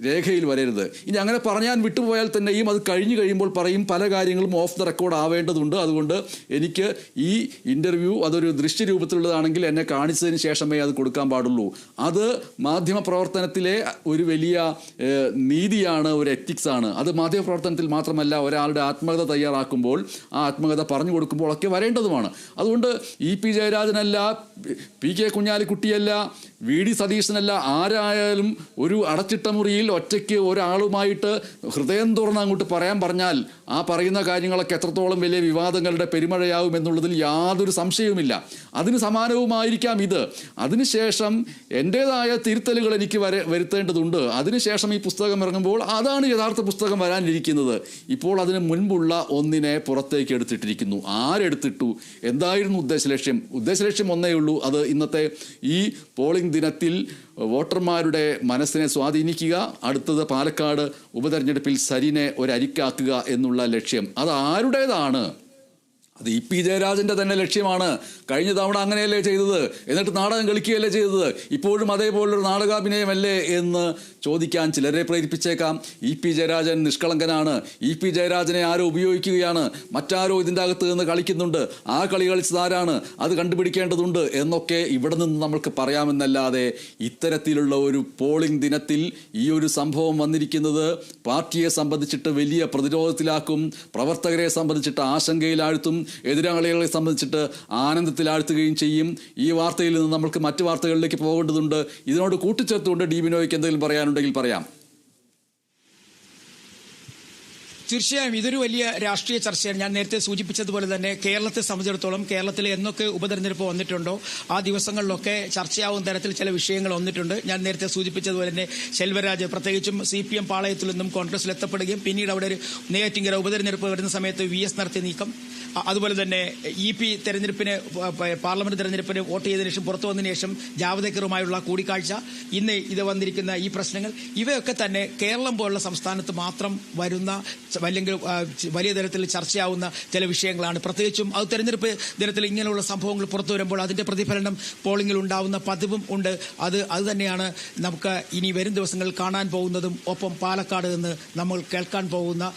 രേഖയിൽ വരരുത്. ഇനി അങ്ങനെ പറഞ്ഞാൽ വിട്ടുപോയാൽ തന്നെയും അത് കഴിഞ്ഞു കഴിയുമ്പോൾ പറയും പല കാര്യങ്ങളും ഓഫ് ദ റെക്കോർഡ് ആവേണ്ടതുണ്ട്, അതുകൊണ്ട് എനിക്ക് ഈ ഇൻ്റർവ്യൂ അതൊരു ദൃശ്യരൂപത്തിലുള്ളതാണെങ്കിൽ എന്നെ കാണിച്ചതിന് ശേഷമേ അത് കൊടുക്കാൻ പാടുള്ളൂ. അത് മാധ്യമ പ്രവർത്തനത്തിലെ ഒരു വലിയ നീതിയാണ്, ഒരു എത്തിക്സാണ്. വരേണ്ടതാണ്. അത് മാധ്യമപ്രവർത്തനത്തിൽ മാത്രമല്ല, ഒരാളുടെ ആത്മകഥ തയ്യാറാക്കുമ്പോൾ ആ ആത്മകഥ പറഞ്ഞു കൊടുക്കുമ്പോൾ ഒക്കെ വരേണ്ടതുമാണ്. അതുകൊണ്ട് ഇ പി ജയരാജനല്ല, പി കെ കുഞ്ഞാലിക്കുട്ടിയല്ല, വി ഡി സതീശനല്ല, ആരായാലും ഒരു അടച്ചിട്ട മുറിയിൽ ഒറ്റയ്ക്ക് ഒരാളുമായിട്ട് ഹൃദയം തുറന്ന് അങ്ങോട്ട് പറയാൻ പറഞ്ഞാൽ ആ പറയുന്ന കാര്യങ്ങളൊക്കെ എത്രത്തോളം വലിയ വിവാദങ്ങളുടെ പെരുമഴയാവും എന്നുള്ളതിൽ യാതൊരു സംശയവുമില്ല. അതിന് സമാനവുമായിരിക്കാം ഇത്. അതിനുശേഷം എൻ്റേതായ തിരുത്തലുകൾ എനിക്ക് വരുത്തേണ്ടതുണ്ട്. അതിനുശേഷം ഈ പുസ്തകം ഇറങ്ങുമ്പോൾ അതാണ് യഥാർത്ഥ പുസ്തകം വരാനിരിക്കുന്നത്. ഇപ്പോൾ അതിന് മുൻപുള്ള ഒന്നിനെ പുറത്തേക്ക് എടുത്തിട്ടിരിക്കുന്നു. ആരെടുത്തിട്ടു? എന്തായിരുന്നു ഉദ്ദേശലക്ഷ്യം? ഉദ്ദേശലക്ഷ്യം ഒന്നേ ഉള്ളൂ, അത് ഇന്നത്തെ ഈ പോളിംഗ് ദിനത്തിൽ വോട്ടർമാരുടെ മനസ്സിനെ സ്വാധീനിക്കുക, അടുത്തത് പാലക്കാട് ഉപതെരഞ്ഞെടുപ്പിൽ സരിനെ ഒരരിക്കാക്കുക എന്നുള്ള ലക്ഷ്യം. അത് ആരുടേതാണ്? അത് ഇ പി ജയരാജൻ്റെ തന്നെ ലക്ഷ്യമാണ്. കഴിഞ്ഞ തവണ അങ്ങനെയല്ലേ ചെയ്തത്? എന്നിട്ട് നാടകം കളിക്കുകയല്ലേ ചെയ്തത്? ഇപ്പോഴും അതേപോലൊരു നാടകാഭിനയമല്ലേ എന്ന് ചോദിക്കാൻ ചിലരെ പ്രേരിപ്പിച്ചേക്കാം. ഇ പി ജയരാജൻ നിഷ്കളങ്കനാണ്. ഇ പി ജയരാജനെ ആരോ ഉപയോഗിക്കുകയാണ്, മറ്റാരോ ഇതിൻ്റെ അകത്ത് നിന്ന് കളിക്കുന്നുണ്ട്, ആ കളി കളിച്ചത് ആരാണ്, അത് കണ്ടുപിടിക്കേണ്ടതുണ്ട് എന്നൊക്കെ ഇവിടെ നിന്ന് നമ്മൾക്ക് പറയാമെന്നല്ലാതെ ഇത്തരത്തിലുള്ള ഒരു പോളിംഗ് ദിനത്തിൽ ഈ ഒരു സംഭവം വന്നിരിക്കുന്നത് പാർട്ടിയെ സംബന്ധിച്ചിട്ട് വലിയ പ്രതിരോധത്തിലാക്കും, പ്രവർത്തകരെ സംബന്ധിച്ചിട്ട് ആശങ്കയിലാഴ്ത്തും, എതിരാളികളെ സംബന്ധിച്ചിട്ട് ആനന്ദത്തിലാഴ്ത്തുകയും ചെയ്യും. ഈ വാർത്തയിൽ നിന്ന് നമ്മൾക്ക് മറ്റു വാർത്തകളിലേക്ക് പോകേണ്ടതുണ്ട്. ഇതിനോട് കൂട്ടിച്ചേർത്തുകൊണ്ട് ഡി ബിനോയ്ക്ക് എന്തെങ്കിലും പറയാനുണ്ടെങ്കിൽ പറയാം. തീർച്ചയായും ഇതൊരു വലിയ രാഷ്ട്രീയ ചർച്ചയാണ്. ഞാൻ നേരത്തെ സൂചിപ്പിച്ചതുപോലെ തന്നെ കേരളത്തെ സംബന്ധിച്ചിടത്തോളം കേരളത്തിൽ എന്നൊക്കെ ഉപതെരഞ്ഞെടുപ്പ് വന്നിട്ടുണ്ടോ ആ ദിവസങ്ങളിലൊക്കെ ചർച്ചയാവുന്ന തരത്തിൽ ചില വിഷയങ്ങൾ വന്നിട്ടുണ്ട്. ഞാൻ നേരത്തെ സൂചിപ്പിച്ചതുപോലെ തന്നെ ശെൽവരാജ് പ്രത്യേകിച്ചും CPM പാളയത്തിൽ നിന്നും കോൺഗ്രസിൽ എത്തപ്പെടുകയും പിന്നീട് അവിടെ ഒരു നെയ്യാറ്റിൻകര ഉപതെരഞ്ഞെടുപ്പ് വരുന്ന സമയത്ത് VS നടത്തിയ നീക്കം, അതുപോലെ തന്നെ EP തെരഞ്ഞെടുപ്പിന് പാർലമെന്റ് തെരഞ്ഞെടുപ്പിന് വോട്ട് ചെയ്തതിനു ശേഷം പുറത്തു വന്നതിന് ശേഷം ജാവദേക്കറുമായുള്ള കൂടിക്കാഴ്ച, ഇന്ന് ഇത് വന്നിരിക്കുന്ന ഈ പ്രശ്നങ്ങൾ, ഇവയൊക്കെ തന്നെ കേരളം പോലുള്ള സംസ്ഥാനത്ത് മാത്രം വരുന്ന അല്ലെങ്കിൽ വലിയ തരത്തിൽ ചർച്ചയാവുന്ന ചില വിഷയങ്ങളാണ്. പ്രത്യേകിച്ചും അത് തെരഞ്ഞെടുപ്പ് ദിനത്തിൽ ഇങ്ങനെയുള്ള സംഭവങ്ങൾ പുറത്തു വരുമ്പോൾ അതിന്റെ പ്രതിഫലനം പോളിംഗിൽ ഉണ്ടാവുന്ന പതിവും ഉണ്ട്. അത് തന്നെയാണ് നമുക്ക് ഇനി വരും ദിവസങ്ങളിൽ കാണാൻ പോകുന്നതും ഒപ്പം പാലക്കാട് നിന്ന് നമ്മൾ കേൾക്കാൻ പോകുന്ന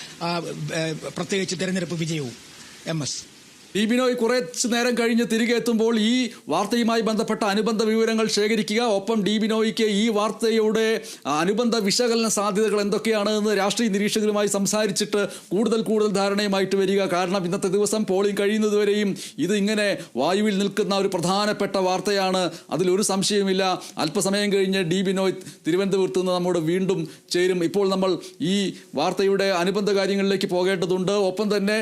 പ്രത്യേകിച്ച് തെരഞ്ഞെടുപ്പ് വിജയവും. MS ഡി ബിനോയ് കുറച്ച് നേരം കഴിഞ്ഞ് തിരികെ എത്തുമ്പോൾ ഈ വാർത്തയുമായി ബന്ധപ്പെട്ട അനുബന്ധ വിവരങ്ങൾ ശേഖരിക്കുക. ഒപ്പം ഡി ബിനോയ്ക്ക് ഈ വാർത്തയുടെ അനുബന്ധ വിശകലന സാധ്യതകൾ എന്തൊക്കെയാണ് എന്ന് രാഷ്ട്രീയ നിരീക്ഷകരുമായി സംസാരിച്ചിട്ട് കൂടുതൽ ധാരണയുമായിട്ട് വരിക. കാരണം ഇന്നത്തെ ദിവസം പോളിംഗ് കഴിയുന്നതുവരെയും ഇത് ഇങ്ങനെ വായുവിൽ നിൽക്കുന്ന ഒരു പ്രധാനപ്പെട്ട വാർത്തയാണ്, അതിലൊരു സംശയവുമില്ല. അല്പസമയം കഴിഞ്ഞ് ഡി ബിനോയ് തിരുവനന്തപുരത്ത് നിന്ന് നമ്മോട് വീണ്ടും ചേരും. ഇപ്പോൾ നമ്മൾ ഈ വാർത്തയുടെ അനുബന്ധ കാര്യങ്ങളിലേക്ക് പോകേണ്ടതുണ്ട്. ഒപ്പം തന്നെ